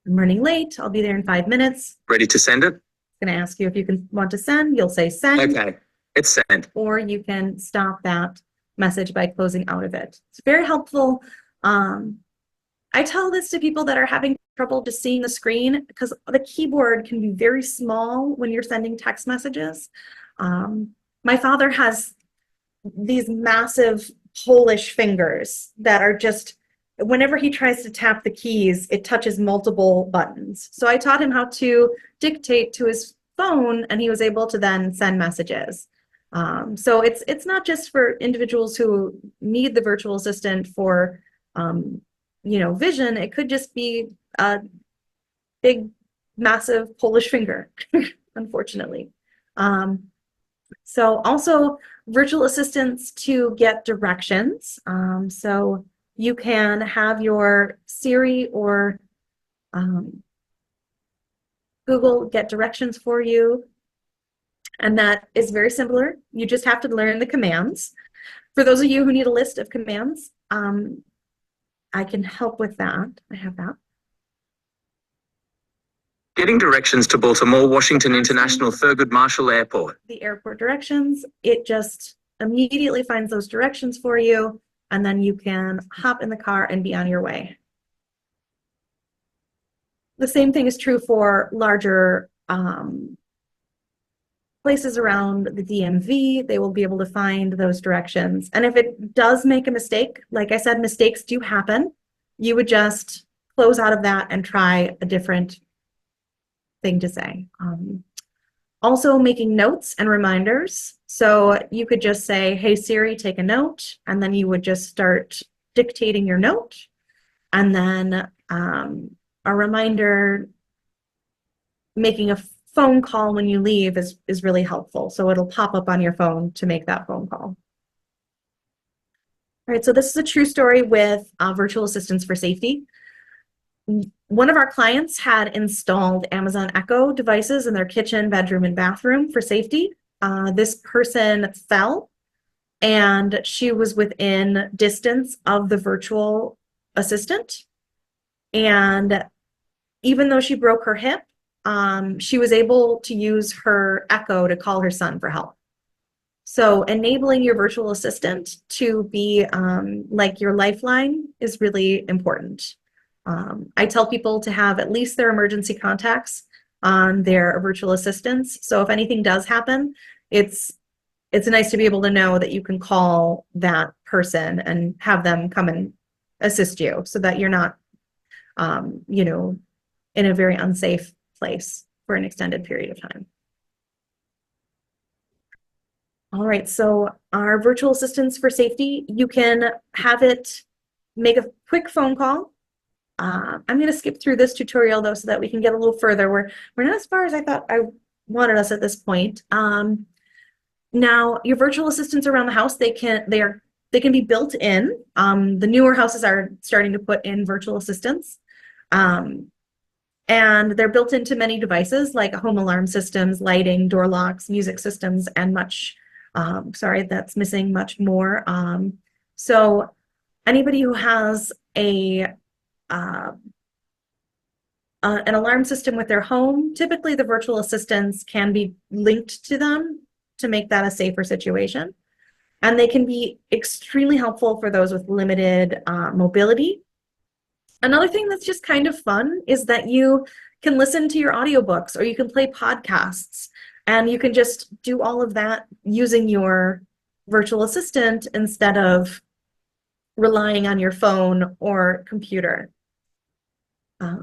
I'm running late. I'll be there in 5 minutes. Ready to send it? It's going to ask you if you want to send. You'll say send. Okay, it's sent. Or you can stop that message by closing out of it. It's very helpful. I tell this to people that are having trouble just seeing the screen because the keyboard can be very small when you're sending text messages. My father has these massive Polish fingers that are just, whenever he tries to tap the keys, it touches multiple buttons. So I taught him how to dictate to his phone, and he was able to then send messages. So it's not just for individuals who need the virtual assistant for vision. It could just be a big, massive Polish finger, unfortunately. So also virtual assistants to get directions. So you can have your Siri or Google get directions for you. And that is very similar. You just have to learn the commands. For those of you who need a list of commands, I can help with that. I have that. Getting directions to Baltimore Washington International Thurgood Marshall Airport. The airport directions, it just immediately finds those directions for you, and then you can hop in the car and be on your way. The same thing is true for larger places around the DMV. They will be able to find those directions. And if it does make a mistake, like I said, mistakes do happen. You would just close out of that and try a different thing to say. Also making notes and reminders. So you could just say, hey Siri, take a note, and then you would just start dictating your note. And then a reminder, making a phone call when you leave is really helpful. So it'll pop up on your phone to make that phone call. All right, so this is a true story with virtual assistants for safety. one of our clients had installed Amazon Echo devices in their kitchen, bedroom, and bathroom for safety. This person fell, and she was within distance of the virtual assistant. And even though she broke her hip, she was able to use her Echo to call her son for help. So enabling your virtual assistant to be like your lifeline is really important. I tell people to have at least their emergency contacts on their virtual assistants. So if anything does happen, it's nice to be able to know that you can call that person and have them come and assist you so that you're not, in a very unsafe place for an extended period of time. All right, so our virtual assistants for safety, you can have it make a quick phone call. I'm going to skip through this tutorial though so that we can get a little further. We're not as far as I thought I wanted us at this point. Now, your virtual assistants around the house, they can be built in. The newer houses are starting to put in virtual assistants. And they're built into many devices like home alarm systems, lighting, door locks, music systems, and much. Sorry, that's missing much more. So anybody who has an alarm system with their home, typically the virtual assistants can be linked to them to make that a safer situation. And they can be extremely helpful for those with limited mobility. Another thing that's just kind of fun is that you can listen to your audiobooks or you can play podcasts, and you can just do all of that using your virtual assistant instead of relying on your phone or computer.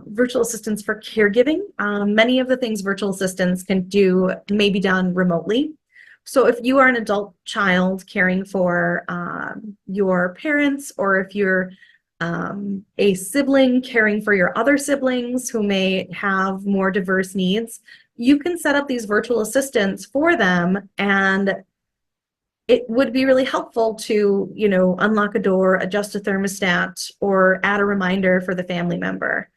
Virtual assistants for caregiving. Many of the things virtual assistants can do may be done remotely. So if you are an adult child caring for your parents, or if you're a sibling caring for your other siblings who may have more diverse needs, you can set up these virtual assistants for them, and it would be really helpful to, unlock a door, adjust a thermostat, or add a reminder for the family member.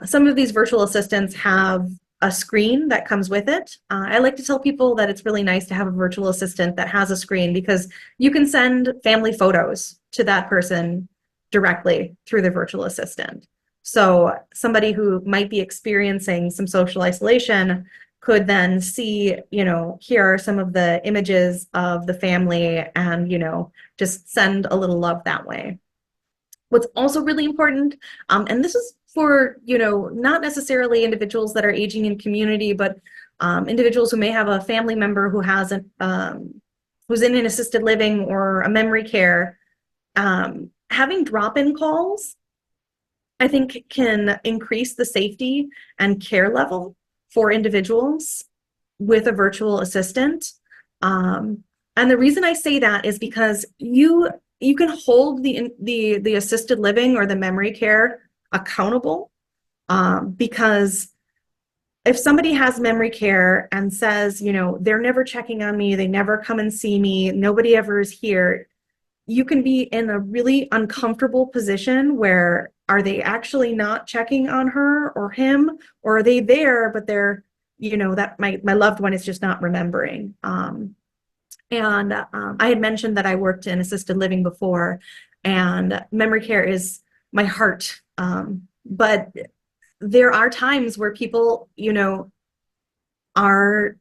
Some of these virtual assistants have a screen that comes with it. I like to tell people that it's really nice to have a virtual assistant that has a screen, because you can send family photos to that person directly through the virtual assistant. So somebody who might be experiencing some social isolation could then see, here are some of the images of the family, and, just send a little love that way. What's also really important, and this is for, not necessarily individuals that are aging in community, but individuals who may have a family member who has who's in an assisted living or a memory care, having drop-in calls, I think, can increase the safety and care level for individuals with a virtual assistant. And the reason I say that is because you can hold the assisted living or the memory care accountable, because if somebody has memory care and says, they're never checking on me, they never come and see me, nobody ever is here, you can be in a really uncomfortable position where, are they actually not checking on her or him, or are they there, but they're, that my loved one is just not remembering. I had mentioned that I worked in assisted living before, and memory care is my heart. But there are times where people, are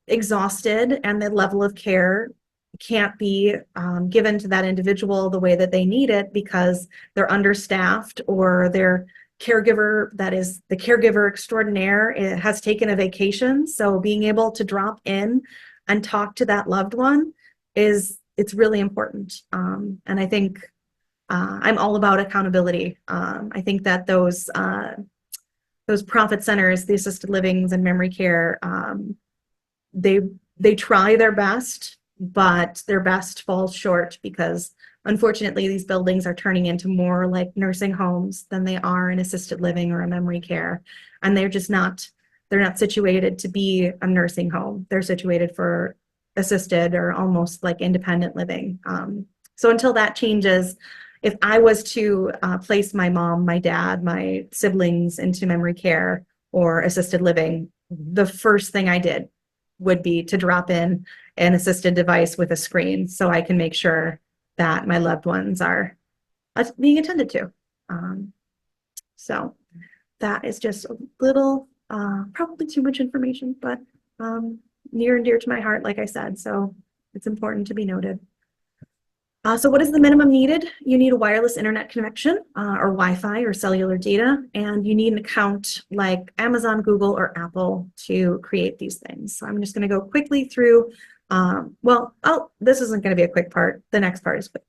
exhausted, and the level of care can't be given to that individual the way that they need it, because they're understaffed, or their caregiver, that is the caregiver extraordinaire, has taken a vacation. So being able to drop in and talk to that loved one it's really important. And I think I'm all about accountability. I think that those profit centers, the assisted livings and memory care, they try their best, but their best falls short, because unfortunately these buildings are turning into more like nursing homes than they are an assisted living or a memory care. And they're not situated to be a nursing home. They're situated for assisted or almost like independent living. So until that changes, if I was to place my mom, my dad, my siblings into memory care or assisted living, the first thing I did would be to drop in an assisted device with a screen so I can make sure that my loved ones are being attended to. So that is just a little, probably too much information, but near and dear to my heart, like I said, so it's important to be noted. So what is the minimum needed? You need a wireless internet connection or Wi-Fi or cellular data, and you need an account like Amazon, Google, or Apple to create these things. So I'm just going to go quickly through, this isn't going to be a quick part. The next part is quick.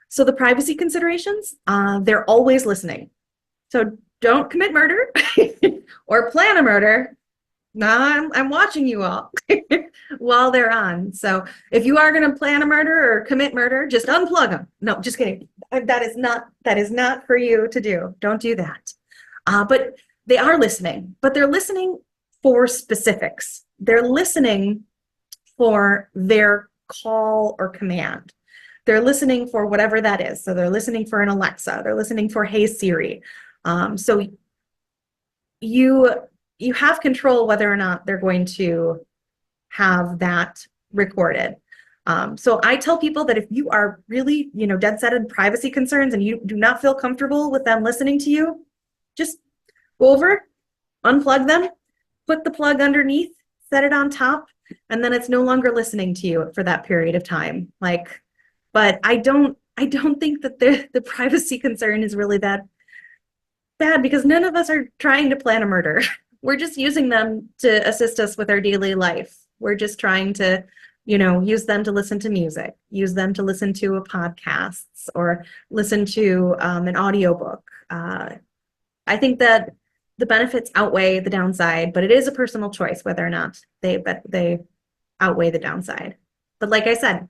So the privacy considerations, they're always listening. So don't commit murder or plan a murder. No, I'm watching you all while they're on. So if you are going to plan a murder or commit murder, just unplug them. No, just kidding. That is not for you to do. Don't do that. But they are listening, but they're listening for specifics. They're listening for their call or command. They're listening for whatever that is. So they're listening for an Alexa. They're listening for Hey Siri. So you have control whether or not they're going to have that recorded. So I tell people that if you are really, dead set in privacy concerns and you do not feel comfortable with them listening to you, just go over, unplug them, put the plug underneath, set it on top, and then it's no longer listening to you for that period of time. But I don't think that the privacy concern is really that bad, because none of us are trying to plan a murder. We're just using them to assist us with our daily life. We're just trying to, use them to listen to music, use them to listen to a podcasts or listen to an audiobook. I think that the benefits outweigh the downside, but it is a personal choice whether or not they outweigh the downside. But like I said,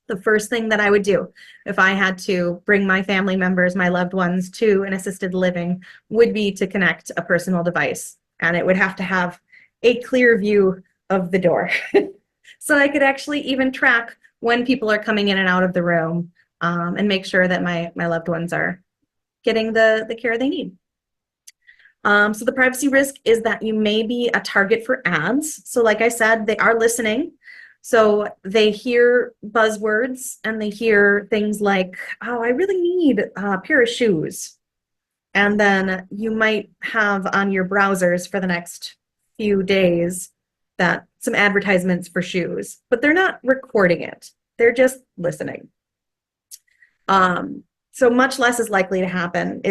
the first thing that I would do if I had to bring my family members, my loved ones to an assisted living would be to connect a personal device. And it would have to have a clear view of the door. So I could actually even track when people are coming in and out of the room and make sure that my loved ones are getting the care they need. So the privacy risk is that you may be a target for ads. So like I said, they are listening. So they hear buzzwords and they hear things like, oh, I really need a pair of shoes. And then you might have on your browsers for the next few days that some advertisements for shoes, but they're not recording it. They're just listening. So much less is likely to happen.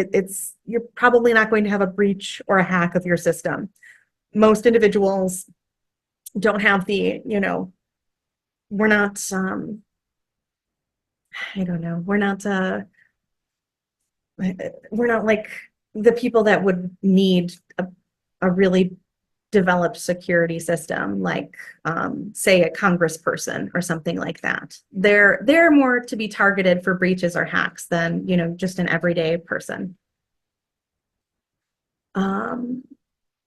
You're probably not going to have a breach or a hack of your system. Most individuals don't have the, we're not, we're not like the people that would need a really developed security system, like say a congressperson or something like that. They're more to be targeted for breaches or hacks than just an everyday person.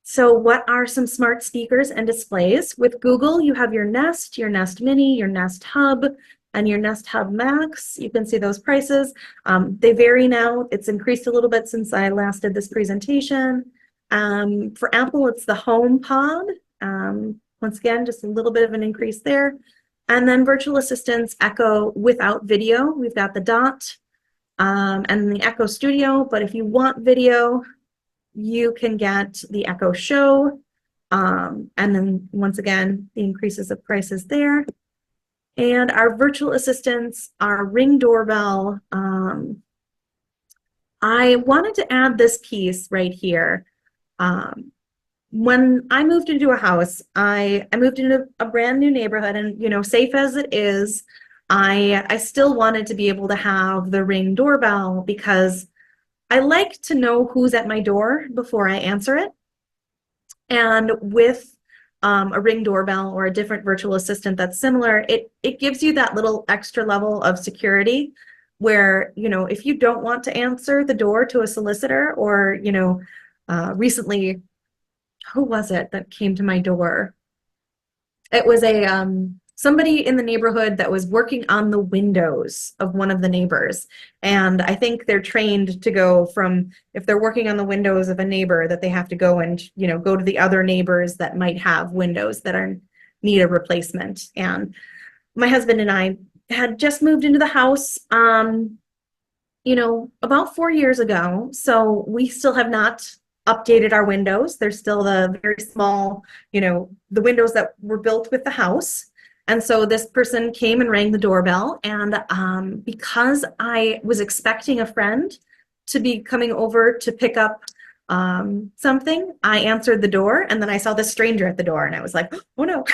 So what are some smart speakers and displays? With Google, you have your Nest Mini, your Nest Hub, and your Nest Hub Max. You can see those prices. They vary now. It's increased a little bit since I last did this presentation. For Apple, it's the Home Pod. Once again, just a little bit of an increase there. And then virtual assistants, Echo without video. We've got the Dot and the Echo Studio. But if you want video, you can get the Echo Show. And then once again, the increases of prices there. And our virtual assistants, our Ring doorbell. I wanted to add this piece right here. When I moved into a house, I moved into a brand new neighborhood, and safe as it is, I still wanted to be able to have the Ring doorbell because I like to know who's at my door before I answer it. And with a Ring doorbell or a different virtual assistant that's similar, it gives you that little extra level of security where, if you don't want to answer the door to a solicitor or, recently, who was it that came to my door? It was a somebody in the neighborhood that was working on the windows of one of the neighbors. And I think they're trained to go from, if they're working on the windows of a neighbor, that they have to go and, go to the other neighbors that might have windows that need a replacement. And my husband and I had just moved into the house, about 4 years ago. So we still have not updated our windows. They're still the very small, the windows that were built with the house. And so this person came and rang the doorbell. And because I was expecting a friend to be coming over to pick up something, I answered the door, and then I saw this stranger at the door, and I was like, oh no,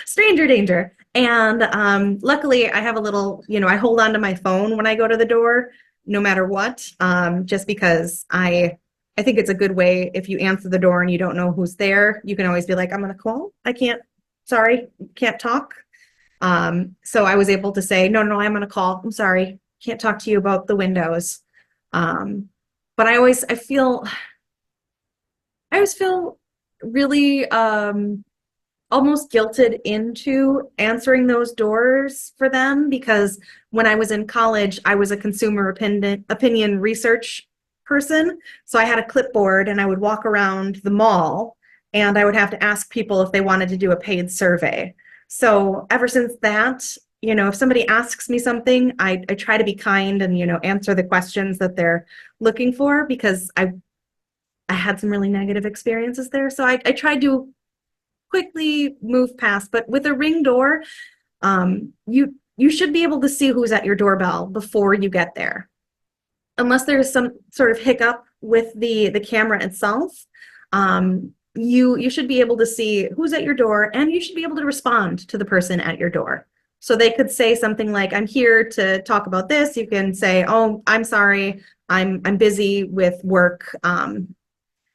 stranger danger. And luckily I have a little, I hold on to my phone when I go to the door, no matter what, just because I think it's a good way. If you answer the door and you don't know who's there, you can always be like, I'm going to call. Sorry, can't talk. So I was able to say, no, I'm going to call. I'm sorry, can't talk to you about the windows. But I always feel really almost guilted into answering those doors for them, because when I was in college, I was a consumer opinion research person. So I had a clipboard and I would walk around the mall and I would have to ask people if they wanted to do a paid survey. So ever since that, if somebody asks me something, I try to be kind and, answer the questions that they're looking for, because I had some really negative experiences there. So I tried to quickly move past. But with a Ring door, you should be able to see who's at your doorbell before you get there. Unless there's some sort of hiccup with the camera itself, you should be able to see who's at your door, and you should be able to respond to the person at your door. So they could say something like, I'm here to talk about this. You can say, oh, I'm sorry, I'm busy with work.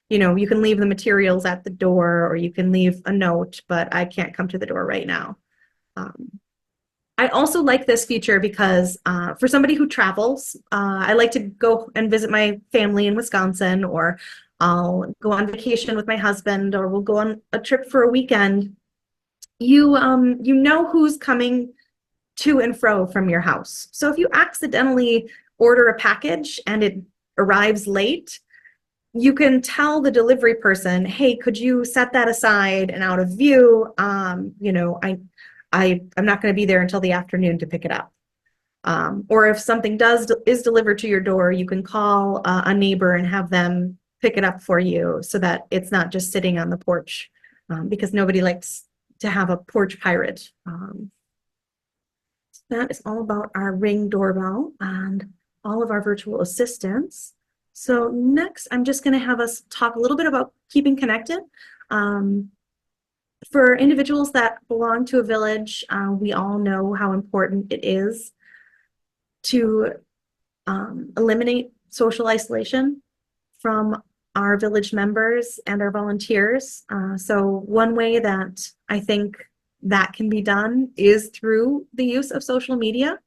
You can leave the materials at the door, or you can leave a note, but I can't come to the door right now. I also like this feature because for somebody who travels, I like to go and visit my family in Wisconsin, or I'll go on vacation with my husband, or we'll go on a trip for a weekend. You know who's coming to and fro from your house. So if you accidentally order a package and it arrives late, you can tell the delivery person, hey, could you set that aside and out of view? I'm not going to be there until the afternoon to pick it up. Or if something is delivered to your door, you can call a neighbor and have them pick it up for you, so that it's not just sitting on the porch, because nobody likes to have a porch pirate. That is all about our Ring doorbell and all of our virtual assistants. So next, I'm just going to have us talk a little bit about keeping connected. For individuals that belong to a village, we all know how important it is to eliminate social isolation from our village members and our volunteers. So one way that I think that can be done is through the use of social media.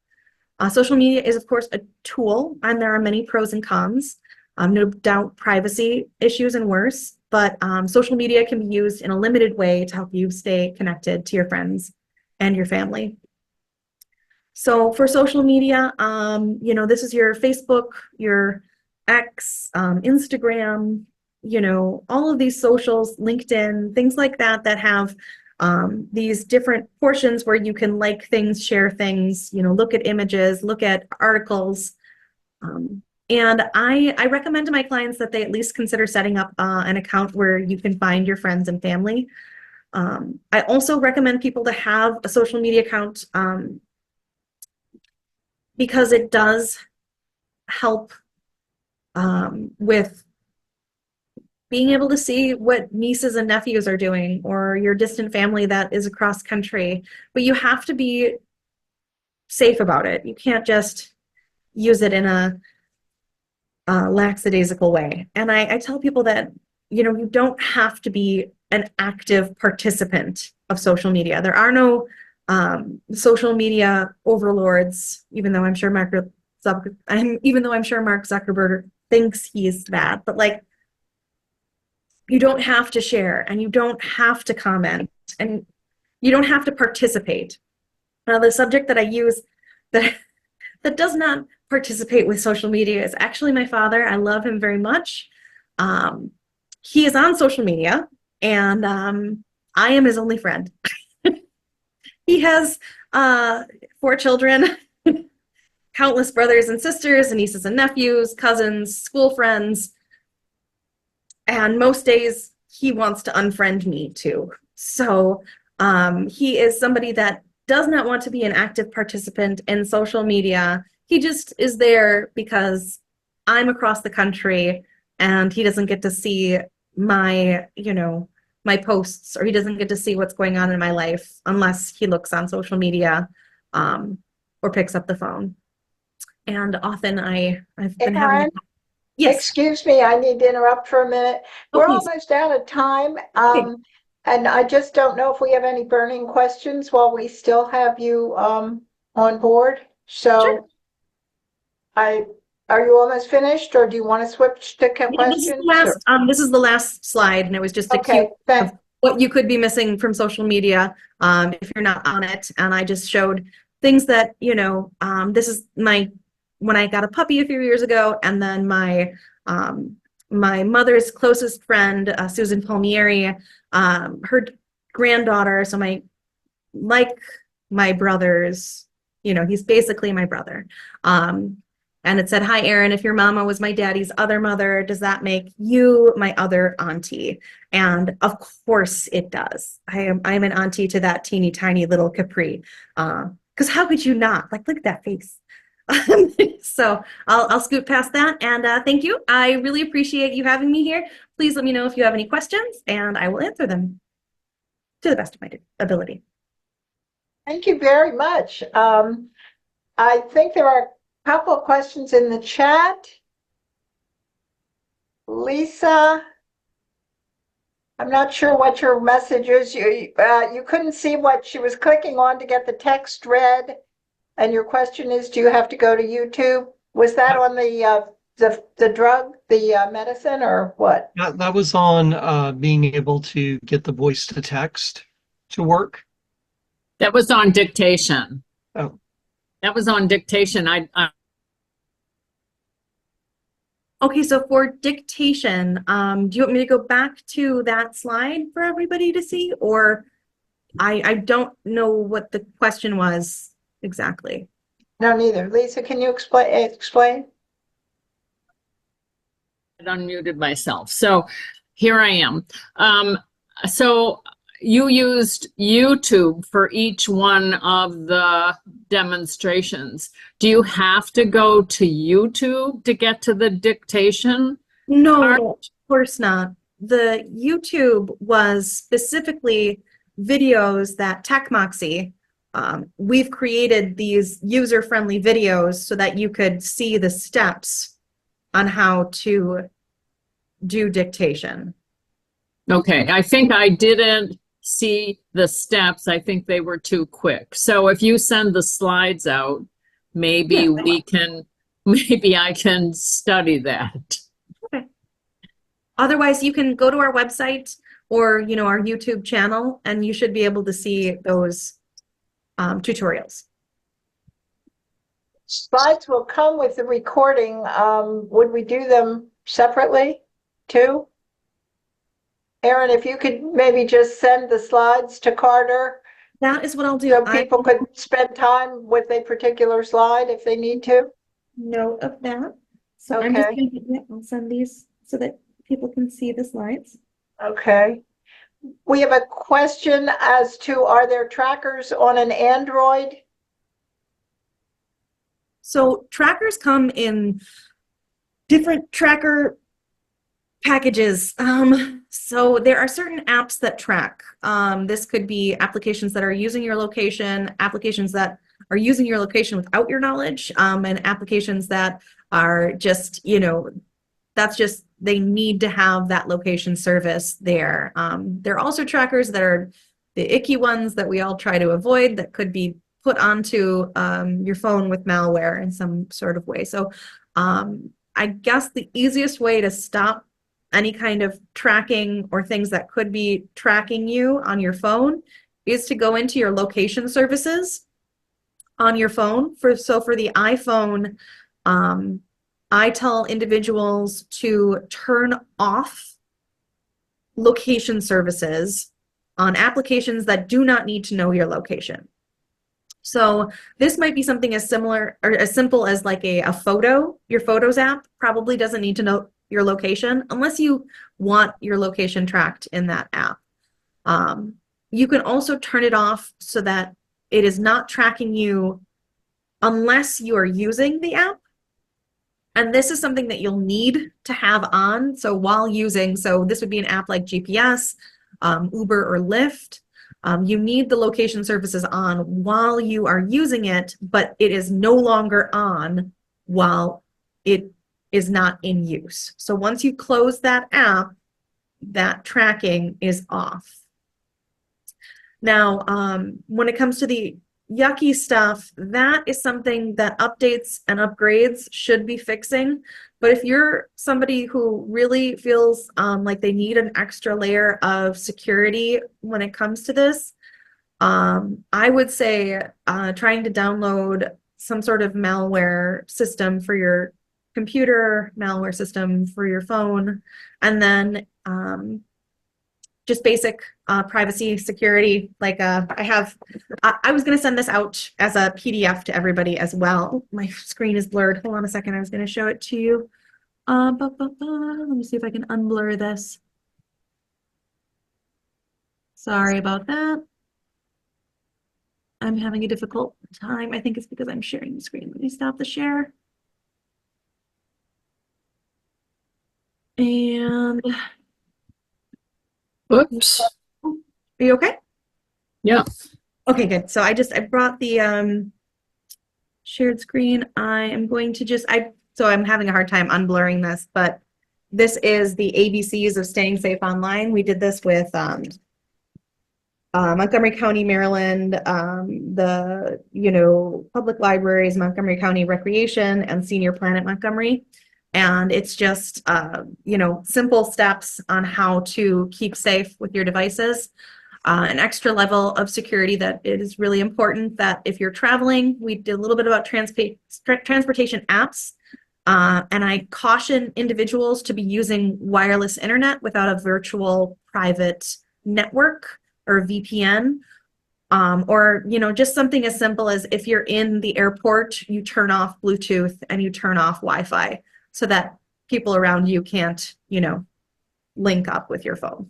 Social media is, of course, a tool, and there are many pros and cons. No doubt privacy issues and worse, but social media can be used in a limited way to help you stay connected to your friends and your family. So for social media, this is your Facebook, your X, Instagram, all of these socials, LinkedIn, things like that have these different portions where you can like things, share things, look at images, look at articles. And I recommend to my clients that they at least consider setting up an account where you can find your friends and family. I also recommend people to have a social media account because it does help with being able to see what nieces and nephews are doing, or your distant family that is across country. But you have to be safe about it. You can't just use it in a lackadaisical way. And I tell people that, you don't have to be an active participant of social media. There are no social media overlords, even though I'm sure Mark Zuckerberg thinks he's that, but you don't have to share, and you don't have to comment, and you don't have to participate. The subject that I use that that does not participate with social media is actually my father. I love him very much. He is on social media, and I am his only friend. He has 4 children, countless brothers and sisters, and nieces and nephews, cousins, school friends, and most days he wants to unfriend me too. So he is somebody that does not want to be an active participant in social media. He just is there because I'm across the country and he doesn't get to see my, my posts, or he doesn't get to see what's going on in my life unless he looks on social media or picks up the phone. And often I've been having. Aaron, Yes. excuse me, I need to interrupt for a minute. Oh, We're please. almost out of time. Okay. And I just don't know if we have any burning questions while we still have you on board. So Sure. are you almost finished, or do you want to switch to Yeah, questions? this is the last slide, and it was just a Okay, cue of what you could be missing from social media if you're not on it. And I just showed things that, this is when I got a puppy a few years ago, and then my mother's closest friend, Susan Palmieri, her granddaughter. So my brother's, he's basically my brother. And it said, "Hi, Erin, if your mama was my daddy's other mother, does that make you my other auntie?" And of course it does. I'm an auntie to that teeny tiny little Capri. Because how could you not? Like, look at that face. So I'll scoot past that. And thank you. I really appreciate you having me here. Please let me know if you have any questions, and I will answer them to the best of my ability. Thank you very much. I think there are a couple of questions in the chat. Lisa, I'm not sure what your message is. You couldn't see what she was clicking on to get the text read. And your question is, do you have to go to YouTube? Was that on the drug, the medicine, or what? That was on being able to get the voice to text to work. That was on dictation. Oh. That was on dictation. Okay, so for dictation, do you want me to go back to that slide for everybody to see? Or I don't know what the question was exactly. No, neither. Lisa, can you explain? I unmuted myself. So here I am. So you used YouTube for each one of the demonstrations. Do you have to go to YouTube to get to the dictation? No, of course not. The YouTube was specifically videos that TechMoxie, we've created these user-friendly videos so that you could see the steps on how to do dictation. Okay, I think I didn't see the steps. I think they were too quick. So if you send the slides out, maybe maybe I can study that. Okay. Otherwise, you can go to our website or, our YouTube channel, and you should be able to see those tutorials. Slides will come with the recording. Would we do them separately too? Aaron, if you could maybe just send the slides to Carter. That is what I'll do. So people could spend time with a particular slide if they need to. Note of that. So Okay. I'm just going to I'll send these so that people can see the slides. Okay. We have a question as to, are there trackers on an Android? So trackers come in different tracker packages. So there are certain apps that track. This could be applications that are using your location, applications that are using your location without your knowledge, and applications that are just, that's just, they need to have that location service there. There are also trackers that are the icky ones that we all try to avoid that could be put onto your phone with malware in some sort of way. So I guess the easiest way to stop any kind of tracking or things that could be tracking you on your phone is to go into your location services on your phone. For the iPhone, I tell individuals to turn off location services on applications that do not need to know your location. So this might be something as similar or as simple as like a photo. Your Photos app probably doesn't need to know your location unless you want your location tracked in that app. You can also turn it off so that it is not tracking you unless you are using the app. And this is something that you'll need to have on. So while using, so this would be an app like GPS, Uber or Lyft. You need the location services on while you are using it, but it is no longer on while it is not in use. So once you close that app, that tracking is off. Now, when it comes to the yucky stuff, that is something that updates and upgrades should be fixing. But if you're somebody who really feels like they need an extra layer of security when it comes to this, I would say trying to download some sort of malware system for your computer, malware system for your phone, and then just basic privacy security. Like I was going to send this out as a PDF to everybody as well. Oh, my screen is blurred. Hold on a second. I was going to show it to you. Let me see if I can unblur this. Sorry about that. I'm having a difficult time. I think it's because I'm sharing the screen. Let me stop the share. And Oops. are you okay? Yeah. Okay, good. So I brought the shared screen. I am going to so I'm having a hard time unblurring this, but this is the ABCs of staying safe online. We did this with Montgomery County, Maryland, the public libraries, Montgomery County Recreation, and Senior Planet Montgomery. And it's just simple steps on how to keep safe with your devices. An extra level of security that it is really important that if you're traveling, we did a little bit about transportation apps. And I caution individuals to be using wireless internet without a virtual private network or VPN. Or just something as simple as if you're in the airport, you turn off Bluetooth and you turn off Wi-Fi so that people around you can't, link up with your phone.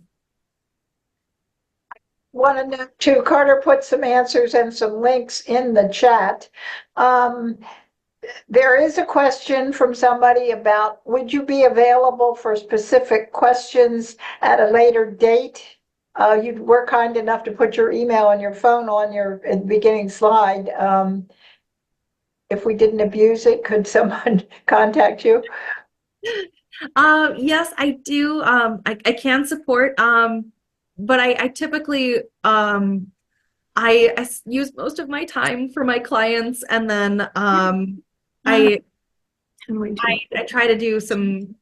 Want to note too, Carter put some answers and some links in the chat. There is a question from somebody about, would you be available for specific questions at a later date? You were kind enough to put your email on your phone on your beginning slide. If we didn't abuse it, could someone contact you? Yes, I do. I can support, but I typically I use most of my time for my clients, and then I try to do some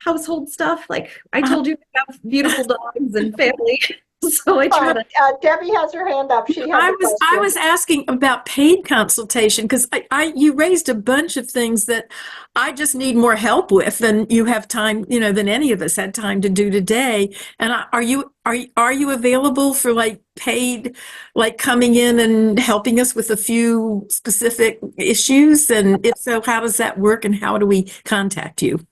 household stuff. Like I told you, I have beautiful dogs and family. So I try to. Debbie has her hand up. She has I a was question. asking about paid consultation because you raised a bunch of things that I just need more help with than you have time, than any of us had time to do today. And are you available for like paid, like coming in and helping us with a few specific issues? And if so, how does that work and how do we contact you?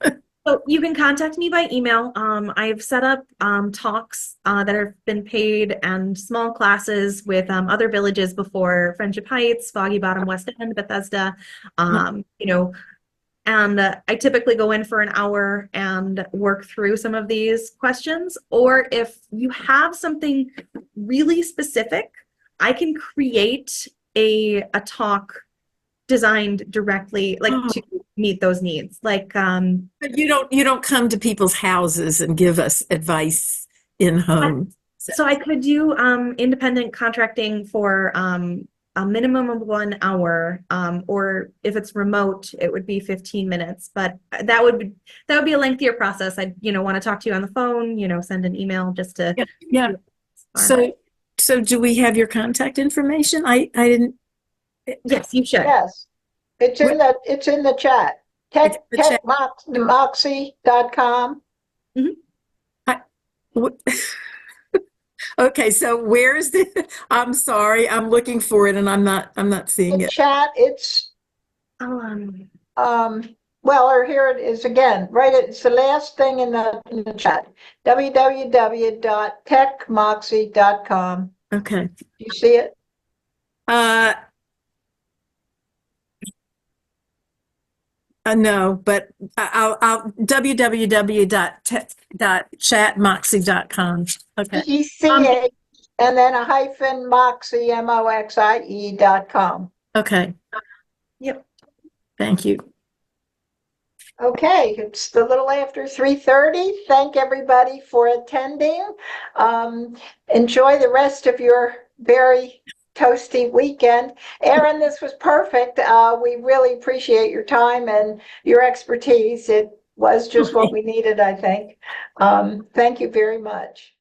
So you can contact me by email. I've set up talks that have been paid and small classes with other villages before: Friendship Heights, Foggy Bottom, West End, Bethesda. And I typically go in for an hour and work through some of these questions. Or if you have something really specific, I can create a talk designed directly to meet those needs. Like But you don't come to people's houses and give us advice in home. So I could do independent contracting for a minimum of 1 hour, or if it's remote, it would be 15 minutes. But that would be a lengthier process. I'd want to talk to you on the phone, send an email just to Yeah. So do we have your contact information? I didn't. Yes, you should. Yes, it's in the chat. It's in the chat. Techmoxy.com. Okay, so where is the? I'm sorry, I'm looking for it and I'm not seeing The it. chat, it's Oh, well, or here it is again, right? It's the last thing in the chat. www.techmoxy.com. Okay. You see it? No, but I'll www.chatmoxie.com. Okay. ECA and then a hyphen Moxie, MOXIE.com. Okay. yep. Thank you. Okay, it's a little after 3:30. Thank everybody for attending. Enjoy the rest of your very toasty weekend. Erin, this was perfect. We really appreciate your time and your expertise. It was just what we needed, I think. Thank you very much.